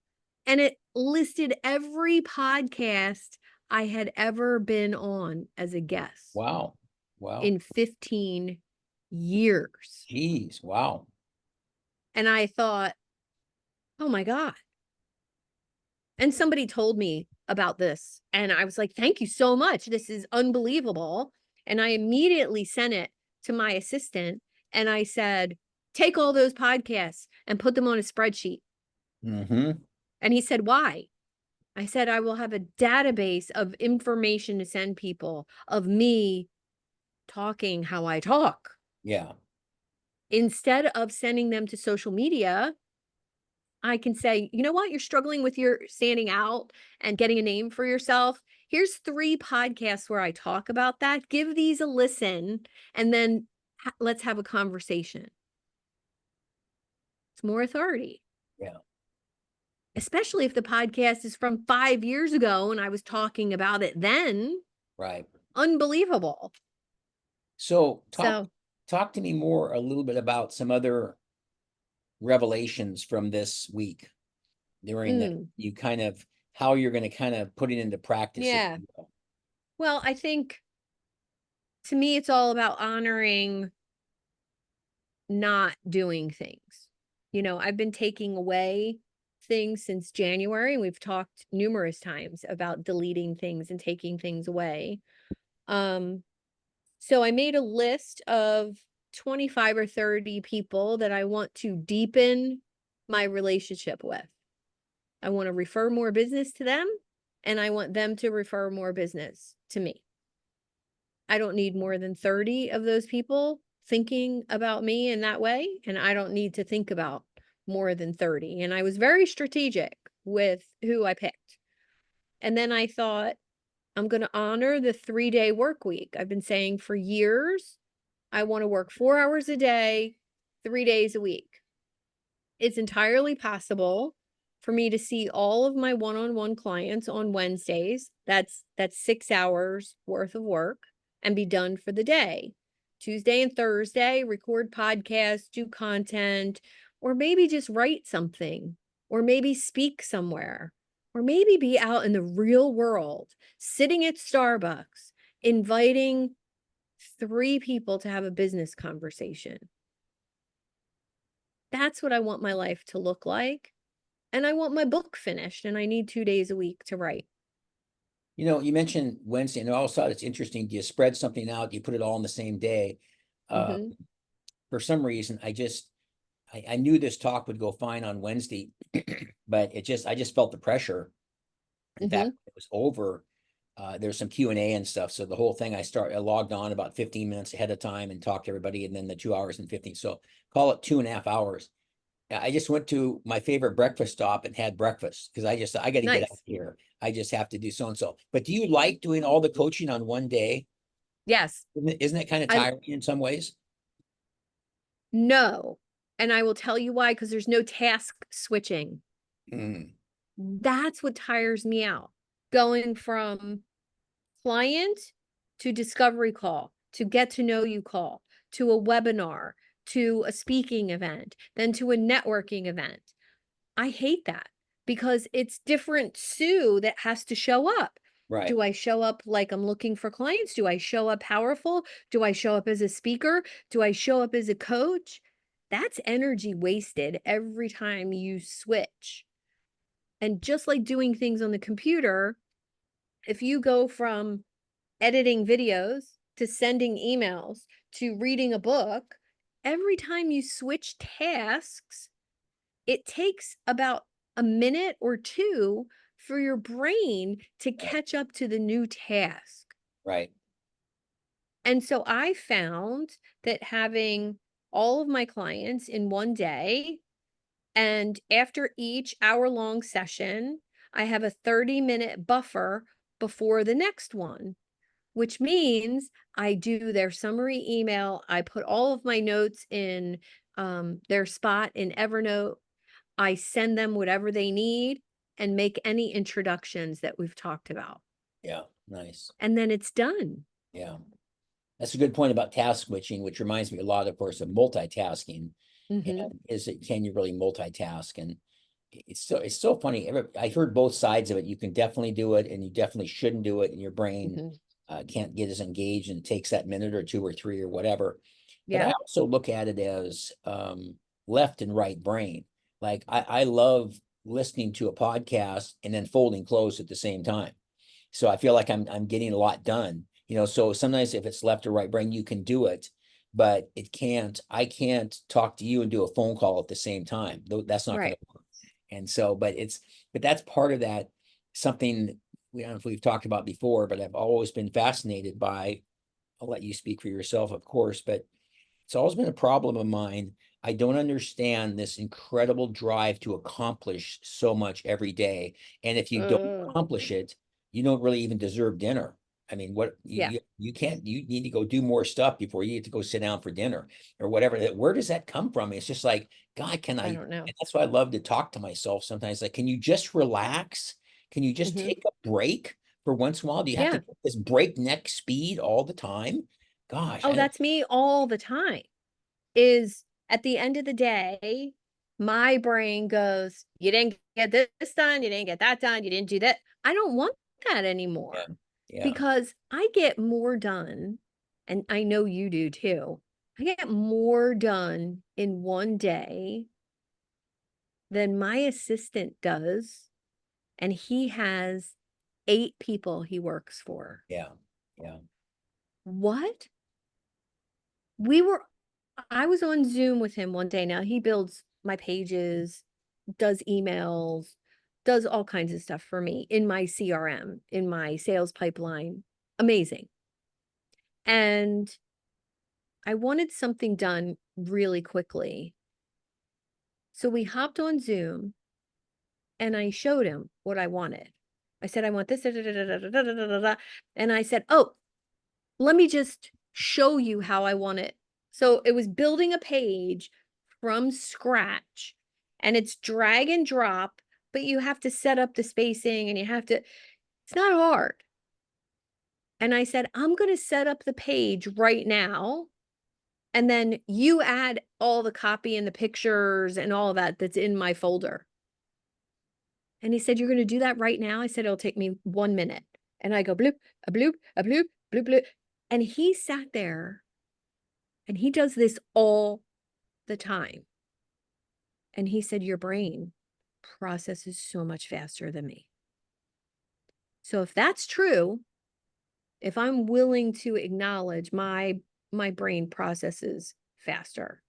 And it listed every podcast I had ever been on as a guest Wow. Wow. in 15 years. Geez. Wow. And I thought, oh my God. And somebody told me about this. And I was like, thank you so much. This is unbelievable. And I immediately sent it to my assistant and I said, take all those podcasts and put them on a spreadsheet. Mm-hmm. And he said, why? I said, I will have a database of information to send people of me talking how I talk. Yeah. Instead of sending them to social media, I can say, you know what? You're struggling with your standing out and getting a name for yourself. Here's 3 podcasts where I talk about that. Give these a listen and then let's have a conversation. It's more authority. Yeah. Especially if the podcast is from 5 years ago and I was talking about it then. Right. Unbelievable. So So, talk to me more a little bit about some other revelations from this week during the you kind of how you're going to kind of put it into practice. yeah. Well, I think to me, it's all about honoring not doing things. You know, I've been taking away things since January, and we've talked numerous times about deleting things and taking things away. So I made a list of 25 or 30 people that I want to deepen my relationship with. I want to refer more business to them, and I want them to refer more business to me. I don't need more than 30 of those people thinking about me in that way, and I don't need to think about more than 30. And I was very strategic with who I picked. And then I thought, I'm going to honor the 3-day work week. I've been saying for years, I want to work 4 hours a day, 3 days a week. It's entirely possible for me to see all of my one-on-one clients on Wednesdays. That's 6 hours worth of work and be done for the day. Tuesday and Thursday, record podcasts, do content, or maybe just write something, or maybe speak somewhere, or maybe be out in the real world, sitting at Starbucks, inviting 3 people to have a business conversation. That's what I want my life to look like. And I want my book finished, and I need 2 days a week to write. You know, you mentioned Wednesday, and I also thought it's interesting. Do you spread something out? Do you put it all on the same day? Mhm. For some reason, I knew this talk would go fine on Wednesday, but I just felt the pressure. In fact, Mhm. it was over. There's some Q&A and stuff. So the whole thing, I logged on about 15 minutes ahead of time and talked to everybody, and then the 2 hours and 15. So call it 2.5 hours. I just went to my favorite breakfast stop and had breakfast because I got to get out Nice. here. I just have to do so and so. But do you like doing all the coaching on one day? Yes. Isn't it kind of I tiring in some ways? No. And I will tell you why, because there's no task switching. Mm, That's what tires me out. Going from client to discovery call, to get to know you call, to a webinar, to a speaking event, then to a networking event. I hate that because it's different Sue that has to show up. right, Do I show up like I'm looking for clients? Do I show up powerful? Do I show up as a speaker? Do I show up as a coach? That's energy wasted every time you switch. And just like doing things on the computer, if you go from editing videos to sending emails to reading a book, every time you switch tasks, it takes about a minute or 2 for your brain to right, catch up to the new task. right. And so I found that having all of my clients in one day, and after each hour-long session, I have a 30-minute buffer before the next one, which means I do their summary email. I put all of my notes in their spot in Evernote. I send them whatever they need and make any introductions that we've talked about. Yeah, nice. And then it's done. Yeah. That's a good point about task switching, which reminds me a lot, of course, of multitasking. Mhm. And can you really multitask? And it's so funny. I heard both sides of it. You can definitely do it, and you definitely shouldn't do it, and your brain Mhm. can't get as engaged, and it takes that minute or two or three or whatever. But Yeah. I also look at it as left and right brain. Like I love listening to a podcast and then folding clothes at the same time. So I feel like I'm getting a lot done. So sometimes if it's left or right brain, you can do it, but I can't talk to you and do a phone call at the same time. That's not going Right. to work. And so, but that's part of that, something we don't know if we've talked about before, but I've always been fascinated by. I'll let you speak for yourself, of course, but it's always been a problem of mine. I don't understand this incredible drive to accomplish so much every day. And if you don't Uh, accomplish it, you don't really even deserve dinner. I mean, what yeah. you can't, you need to go do more stuff before you get to go sit down for dinner or whatever. Where does that come from? It's just like, God, I don't know. and that's why I love to talk to myself sometimes. Like, can you just relax? Can you just Mhm. take a break for once in a while? Do you have to Yeah. take this breakneck speed all the time? Gosh, Oh, I don't. that's me all the time. Is at the end of the day, my brain goes, you didn't get this done, you didn't get that done, you didn't do that. I don't want that Yeah, anymore yeah, because I get more done, and I know you do too. I get more done in one day than my assistant does, and he has 8 people he works for. yeah, yeah. What? We were I was on Zoom with him one day. Now he builds my pages, does emails, does all kinds of stuff for me in my CRM, in my sales pipeline. Amazing. And I wanted something done really quickly. So we hopped on Zoom and I showed him what I wanted. I said, I want this, da, da, da, da, da, da, da, da, da, da. And I said, oh, let me just show you how I want it. So it was building a page from scratch, and it's drag and drop, but you have to set up the spacing and it's not hard. And I said, I'm going to set up the page right now. And then you add all the copy and the pictures and all that that's in my folder. And he said, you're going to do that right now? I said, it'll take me 1 minute. And I go bloop, a bloop, a bloop, bloop, bloop. And he sat there and he does this all the time. And he said, your brain processes so much faster than me. So if that's true, if I'm willing to acknowledge my brain processes faster,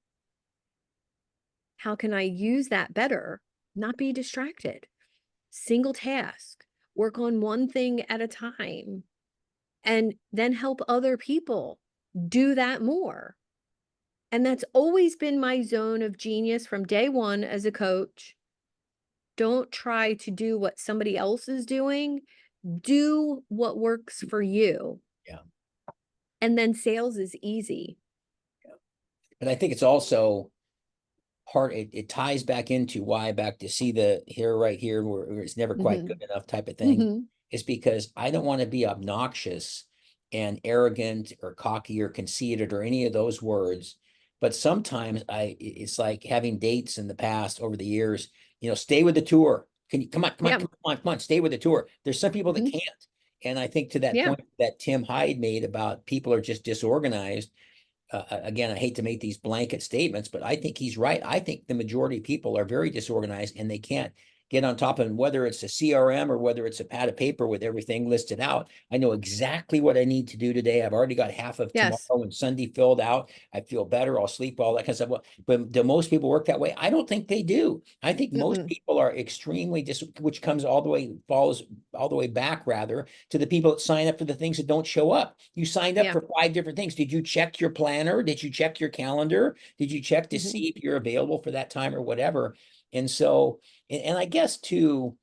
how can I use that better? Not be distracted. Single task, work on one thing at a time, and then help other people do that more. And that's always been my zone of genius from day one as a coach. Don't try to do what somebody else is doing. Do what works for you. Yeah. And then sales is easy. But I think it's also it ties back into why back to see the here right here where it's never quite Mm-hmm. good enough type of thing Mm-hmm. is because I don't want to be obnoxious and arrogant or cocky or conceited or any of those words. But sometimes it's like having dates in the past over the years, stay with the tour. Can you come on, come on, Yeah. come on, come on, stay with the tour. There's some people that Mm-hmm. can't. And I think to that Yeah. point that Tim Hyde made about people are just disorganized, again, I hate to make these blanket statements, but I think he's right. I think the majority of people are very disorganized and they can't get on top of it, whether it's a CRM or whether it's a pad of paper with everything listed out. I know exactly what I need to do today. I've already got half of tomorrow Yes. and Sunday filled out. I feel better. I'll sleep, all that kind of stuff. But do most people work that way? I don't think they do. I think most Mm-mm. people are extremely which comes falls all the way back rather to the people that sign up for the things that don't show up. You signed up Yeah. for 5 different things. Did you check your planner? Did you check your calendar? Did you check to Mm-hmm. see if you're available for that time or whatever? And so, and I guess too,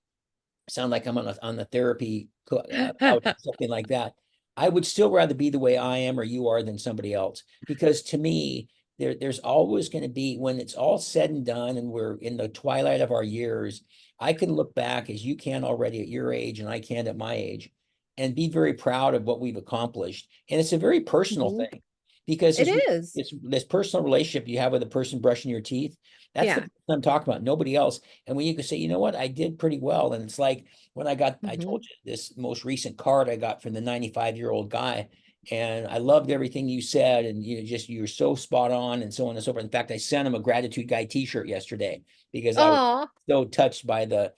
sound like I'm on the therapy couch or something like that. I would still rather be the way I am or you are than somebody else, because to me, there's always going to be, when it's all said and done and we're in the twilight of our years, I can look back as you can already at your age and I can at my age and be very proud of what we've accomplished. And it's a very personal Mm-hmm. thing. because It is. it's this personal relationship you have with the person brushing your teeth. That's the Yeah. person I'm talking about, nobody else. And when you can say, you know what, I did pretty well. And it's like when I Hmm. told you this most recent card I got from the 95-year-old guy. And I loved everything you said. And you're so spot on and so on and so forth. In fact, I sent him a gratitude guy t-shirt yesterday because I was Oh, so touched by the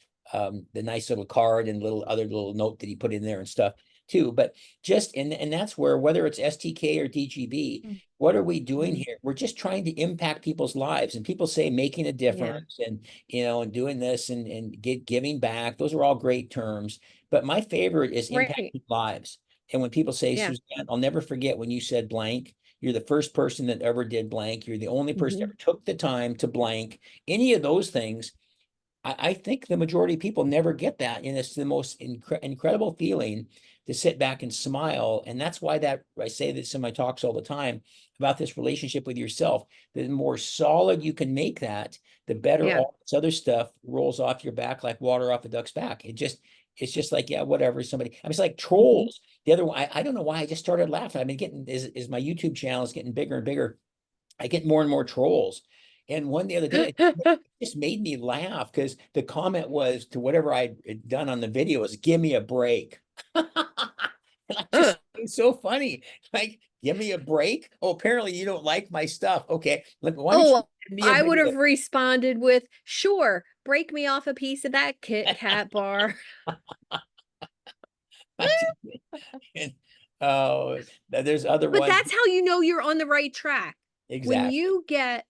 nice little card and little note that he put in there and stuff too. But just and that's where, whether it's STK or DGB, what are we doing here? We're just trying to impact people's lives. And people say making a yeah. difference and and doing this and giving back. Those are all great terms. But my favorite is Right. impacting lives. And when people say, Yeah. Suzanne, I'll never forget when you said blank. You're the first person that ever did blank. You're the only person that Hmm. ever took the time to blank. Any of those things, I think the majority of people never get that. And it's the most incredible feeling to sit back and smile. And that's why that I say this in my talks all the time about this relationship with yourself. The more solid you can make that, the better Yeah. all this other stuff rolls off your back like water off a duck's back. It's just like, yeah, whatever. Somebody, I was like Hmm. trolls. The other one, I don't know why I just started laughing. I've been getting, is my YouTube channel is getting bigger and bigger. I get more and more trolls. And one the other day, it just made me laugh because the comment was to whatever I'd done on the video is, give me a break. And I just, it's so funny. Like, give me a break. Oh, apparently you don't like my stuff. Okay. Look, why don't you Oh, send me a I would video? have responded with, sure, break me off a piece of that Kit Kat bar. And, oh, there's other But ones. that's how you know you're on the right track. When Exactly. you get,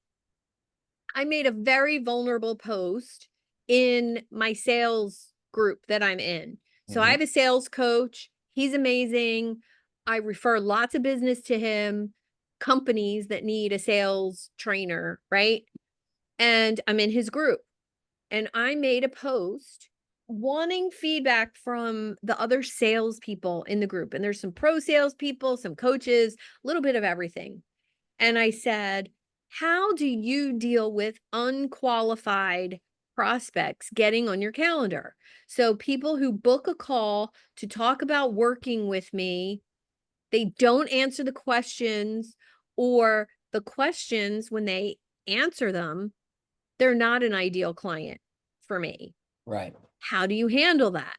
I made a very vulnerable post in my sales group that I'm in. So I Mhm. have a sales coach. He's amazing. I refer lots of business to him, companies that need a sales trainer, right? And I'm in his group. And I made a post wanting feedback from the other salespeople in the group. And there's some pro salespeople, some coaches, a little bit of everything. And I said, how do you deal with unqualified prospects getting on your calendar? So people who book a call to talk about working with me, they don't answer the questions, or the questions, when they answer them, they're not an ideal client for me. Right. How do you handle that?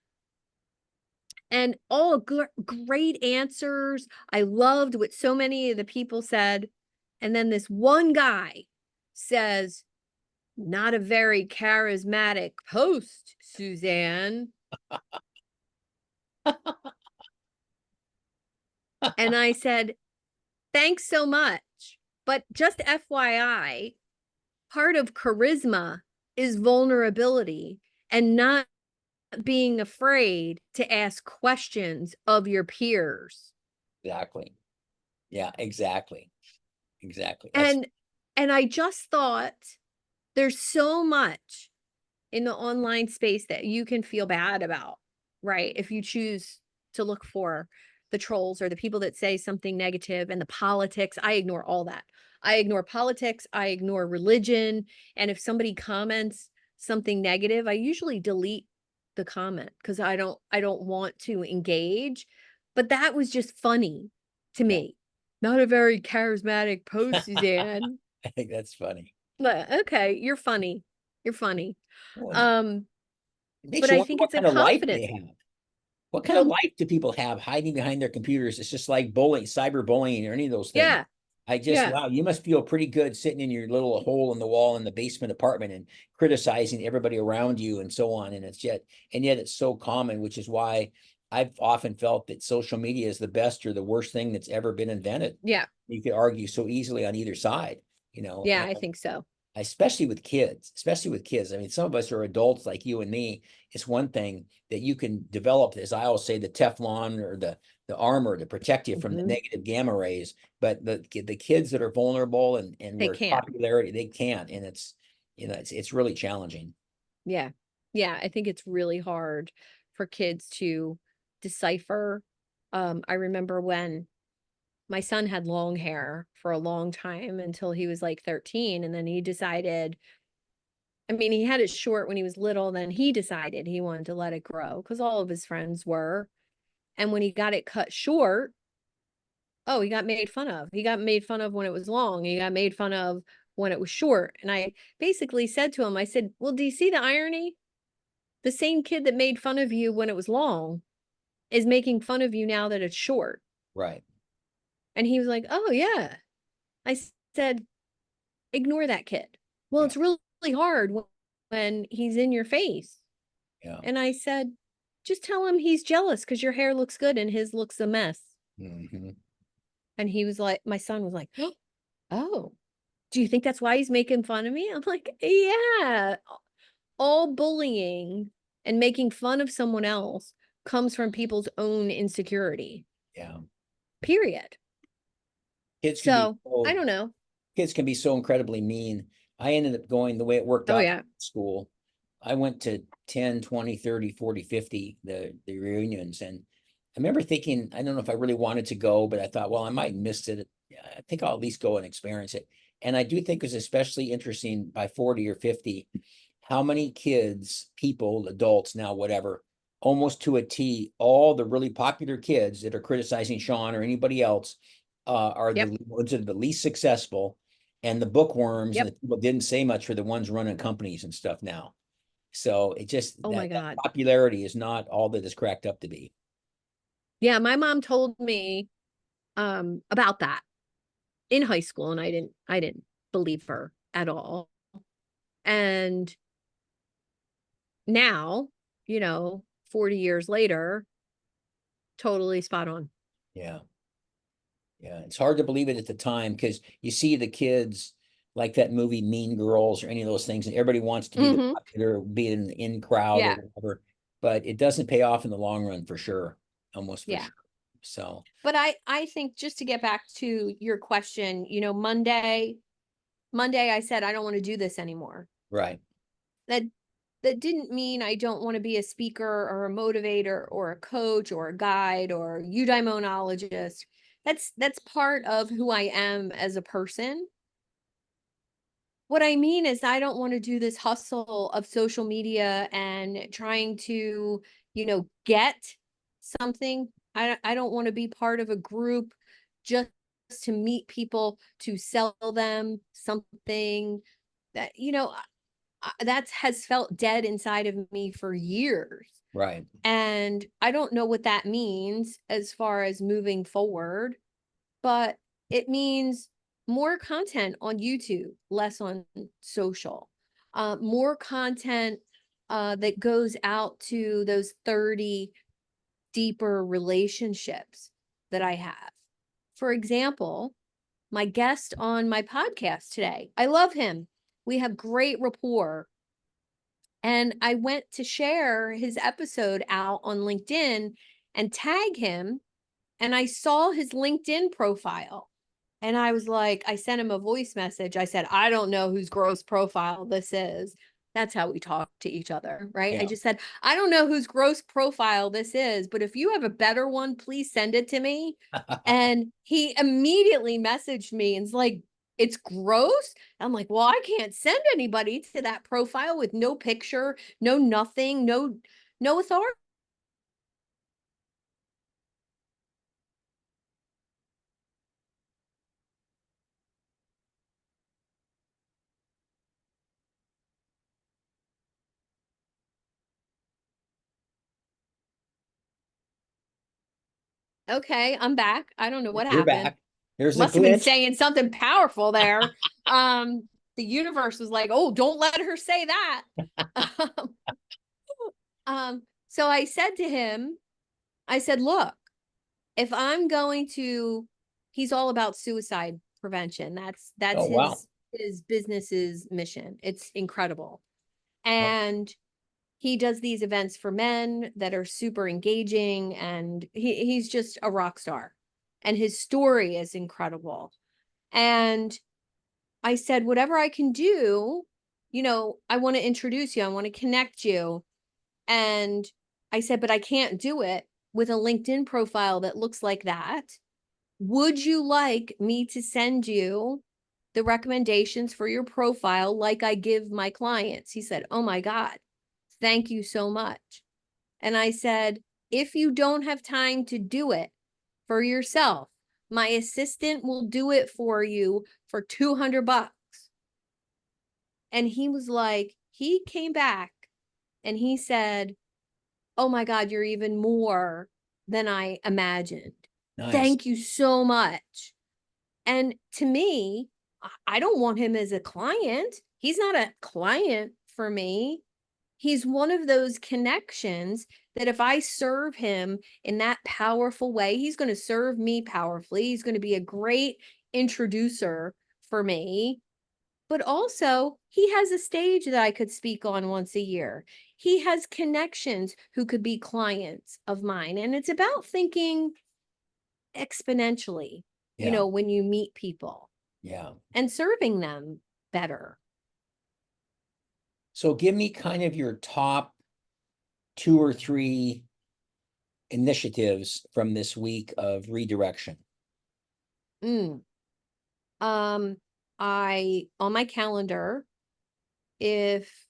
And all great answers. I loved what so many of the people said. And then this one guy says, not a very charismatic post, Suzanne. And I said, thanks so much. But just FYI, part of charisma is vulnerability and not being afraid to ask questions of your peers. Exactly. Yeah, exactly. Exactly. That's And I just thought, there's so much in the online space that you can feel bad about, right? If you choose to look for the trolls or the people that say something negative, and the politics, I ignore all that. I ignore politics, I ignore religion, and if somebody comments something negative, I usually delete the comment because I don't want to engage. But that was just funny to yeah. me. Not a very charismatic post, Suzanne. I think that's funny. But okay, you're funny. You're funny. Well, Um, it makes but you I wonder think what it's a kind of life they confidence. have. What kind of Well, life do people have hiding behind their computers? It's just like bullying, cyberbullying, or any of those things. yeah, I just, yeah, wow, you must feel pretty good sitting in your little hole in the wall in the basement apartment and criticizing everybody around you and so on. And yet it's so common, which is why I've often felt that social media is the best or the worst thing that's ever been invented. yeah, You could argue so easily on either side, yeah, and I think so. especially with kids, especially with kids. I mean, some of us are adults like you and me. It's one thing that you can develop, as I always say, the Teflon or the armor to protect you from the Mhm. negative gamma rays. But the kids that are vulnerable and They where can't. popularity, they can't. And it's really challenging. Yeah. Yeah, I think it's really hard for kids to decipher. I remember when my son had long hair for a long time until he was like 13, and then he decided, I mean, he had it short when he was little, then he decided he wanted to let it grow because all of his friends were. And when he got it cut short, oh, he got made fun of. He got made fun of when it was long. He got made fun of when it was short. And I basically said to him, I said, well, do you see the irony? The same kid that made fun of you when it was long is making fun of you now that it's short. Right. And he was like, oh, yeah. I said, ignore that kid. Well, Yeah. it's really hard when he's in your face. Yeah. And I said, just tell him he's jealous because your hair looks good and his looks a mess. Hmm. And he was like, my son was like, oh, do you think that's why he's making fun of me? I'm like, yeah. All bullying and making fun of someone else comes from people's own insecurity, Yeah. period. Kids can be So I so don't know. kids can be so incredibly mean. I ended up going the way it worked Oh, out yeah. in school. I went to 10, 20, 30, 40, 50, the reunions. And I remember thinking, I don't know if I really wanted to go, but I thought, well, I might miss it. I think I'll at least go and experience it. And I do think it was especially interesting by 40 or 50, how many kids, people, adults now, whatever, almost to a T, all the really popular kids that are criticizing Sean or anybody else are Yep. the ones that are the least successful, and the bookworms and Yep. the people didn't say much are the ones running companies and stuff now. So it just Oh my that God. popularity is not all that it's cracked up to be. Yeah. My mom told me about that in high school, and I didn't believe her at all. And now, 40 years later, totally spot on. Yeah. Yeah. It's hard to believe it at the time because you see the kids like that movie Mean Girls or any of those things, and everybody wants to be the Hmm. popular, be in the in crowd or Yeah. whatever, but it doesn't pay off in the long run for sure, almost for Yeah. sure. So, But I think, just to get back to your question, Monday I said I don't want to do this anymore. right. That that didn't mean I don't want to be a speaker or a motivator or a coach or a guide or eudaimonologist. That's part of who I am as a person. What I mean is I don't want to do this hustle of social media and trying to, get something. I don't want to be part of a group just to meet people to sell them something that, that has felt dead inside of me for years. Right. And I don't know what that means as far as moving forward, but it means more content on YouTube, less on social, more content that goes out to those 30 deeper relationships that I have. For example, my guest on my podcast today, I love him. We have great rapport. And I went to share his episode out on LinkedIn and tag him, and I saw his LinkedIn profile. And I was like, I sent him a voice message. I said, I don't know whose gross profile this is. That's how we talk to each other, right? I Yeah. just said, I don't know whose gross profile this is, but if you have a better one, please send it to me. And he immediately messaged me and was like, it's gross. I'm like, well, I can't send anybody to that profile with no picture, no nothing, no authority. Okay, I'm back. I don't know what You're happened. back. There's a Must have been glitch. saying something powerful there. The universe was like, oh, don't let her say that. So I said to him, I said, look, if I'm going to, he's all about suicide prevention. That's Oh, wow. his business's mission. It's incredible. Wow. And he does these events for men that are super engaging, and he's just a rock star. And his story is incredible. And I said, whatever I can do, I want to introduce you, I want to connect you. And I said, but I can't do it with a LinkedIn profile that looks like that. Would you like me to send you the recommendations for your profile like I give my clients? He said, oh my God, thank you so much. And I said, if you don't have time to do it for yourself, My assistant will do it for you for $200. And he was like, he came back and he said, oh my God, you're even more than I imagined. Nice. Thank you so much. And to me, I don't want him as a client. He's not a client for me. He's one of those connections that if I serve him in that powerful way, he's going to serve me powerfully. He's going to be a great introducer for me. But also, he has a stage that I could speak on once a year. He has connections who could be clients of mine. And it's about thinking exponentially, Yeah. when you meet people Yeah. and serving them better. So give me kind of your top 2 or 3 initiatives from this week of redirection. Mm. On my calendar, if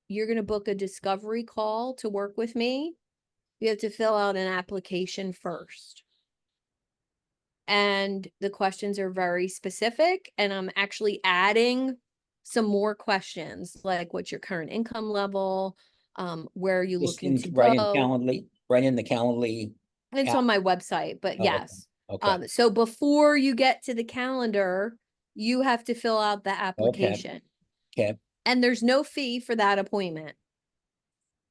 you're going to book a discovery call to work with me, you have to fill out an application first. And the questions are very specific. And I'm actually adding some more questions, like what's your current income level? Where are you Just looking in, to right in go? Calendly, right in the Calendly It's app. on my website, but Oh, okay. yes. Okay. So before you get to the calendar, you have to fill out the Okay. application. Okay. And there's no fee for that appointment.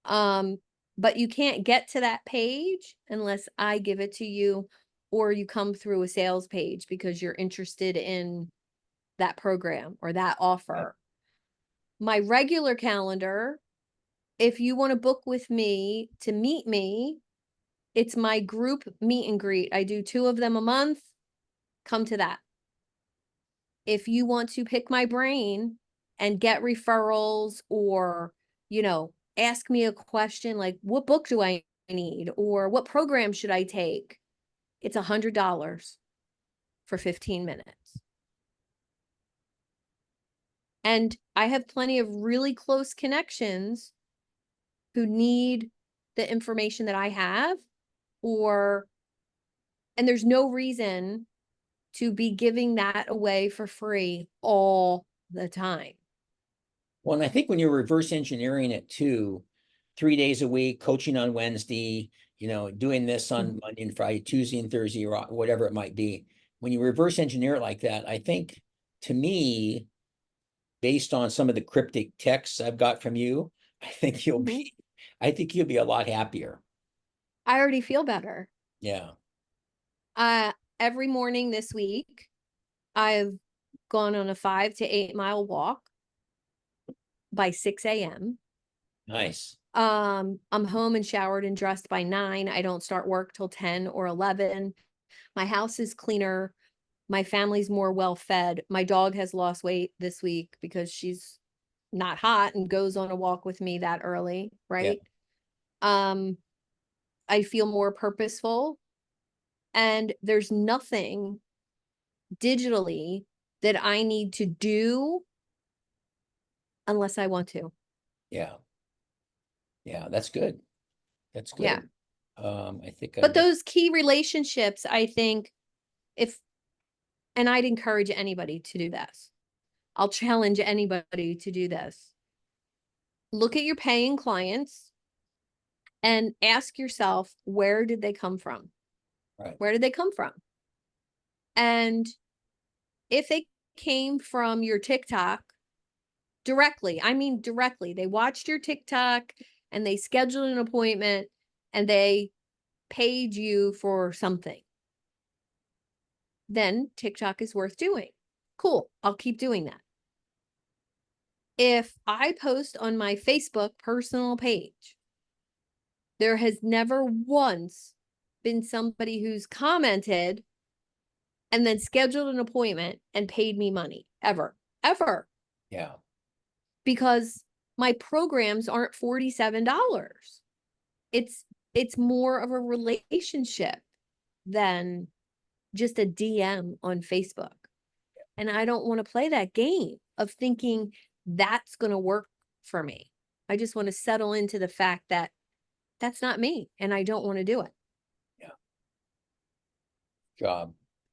But you can't get to that page unless I give it to you or you come through a sales page because you're interested in that program or that offer. My regular calendar, if you want to book with me to meet me, it's my group meet and greet. I do 2 of them a month. Come to that. If you want to pick my brain and get referrals or, ask me a question like, what book do I need? Or what program should I take? It's $100 for 15 minutes. And I have plenty of really close connections who need the information that I have, and there's no reason to be giving that away for free all the time. Well, and I think when you're reverse engineering it too, 3 days a week, coaching on Wednesday, doing this on Monday and Friday, Tuesday and Thursday, or whatever it might be. When you reverse engineer it like that, I think, to me, based on some of the cryptic texts I've got from you, I think you'll Mhm. be, I think you'll be a lot happier. I already feel better. Yeah. Every morning this week, I've gone on a 5 to 8 mile walk by 6 a.m. Nice. I'm home and showered and dressed by 9. I don't start work till 10 or 11. My house is cleaner. My family's more well fed. My dog has lost weight this week because she's not hot and goes on a walk with me that early, Yeah. right? Um, I feel more purposeful, and there's nothing digitally that I need to do unless I want to. Yeah. Yeah. That's good. That's Yeah. good. I think But I've got, those key relationships, I think, if, and I'd encourage anybody to do this. I'll challenge anybody to do this. Look at your paying clients and ask yourself, where did they come from? right. Where did they come from? And if they came from your TikTok directly, I mean directly, they watched your TikTok and they scheduled an appointment and they paid you for something, then TikTok is worth doing. Cool. I'll keep doing that. If I post on my Facebook personal page, there has never once been somebody who's commented and then scheduled an appointment and paid me money, ever, ever, Yeah. because my programs aren't $47. It's more of a relationship than just a DM on Facebook. And I don't want to play that game of thinking that's going to work for me. I just want to settle into the fact that that's not me and I don't want to do it. Yeah. Job.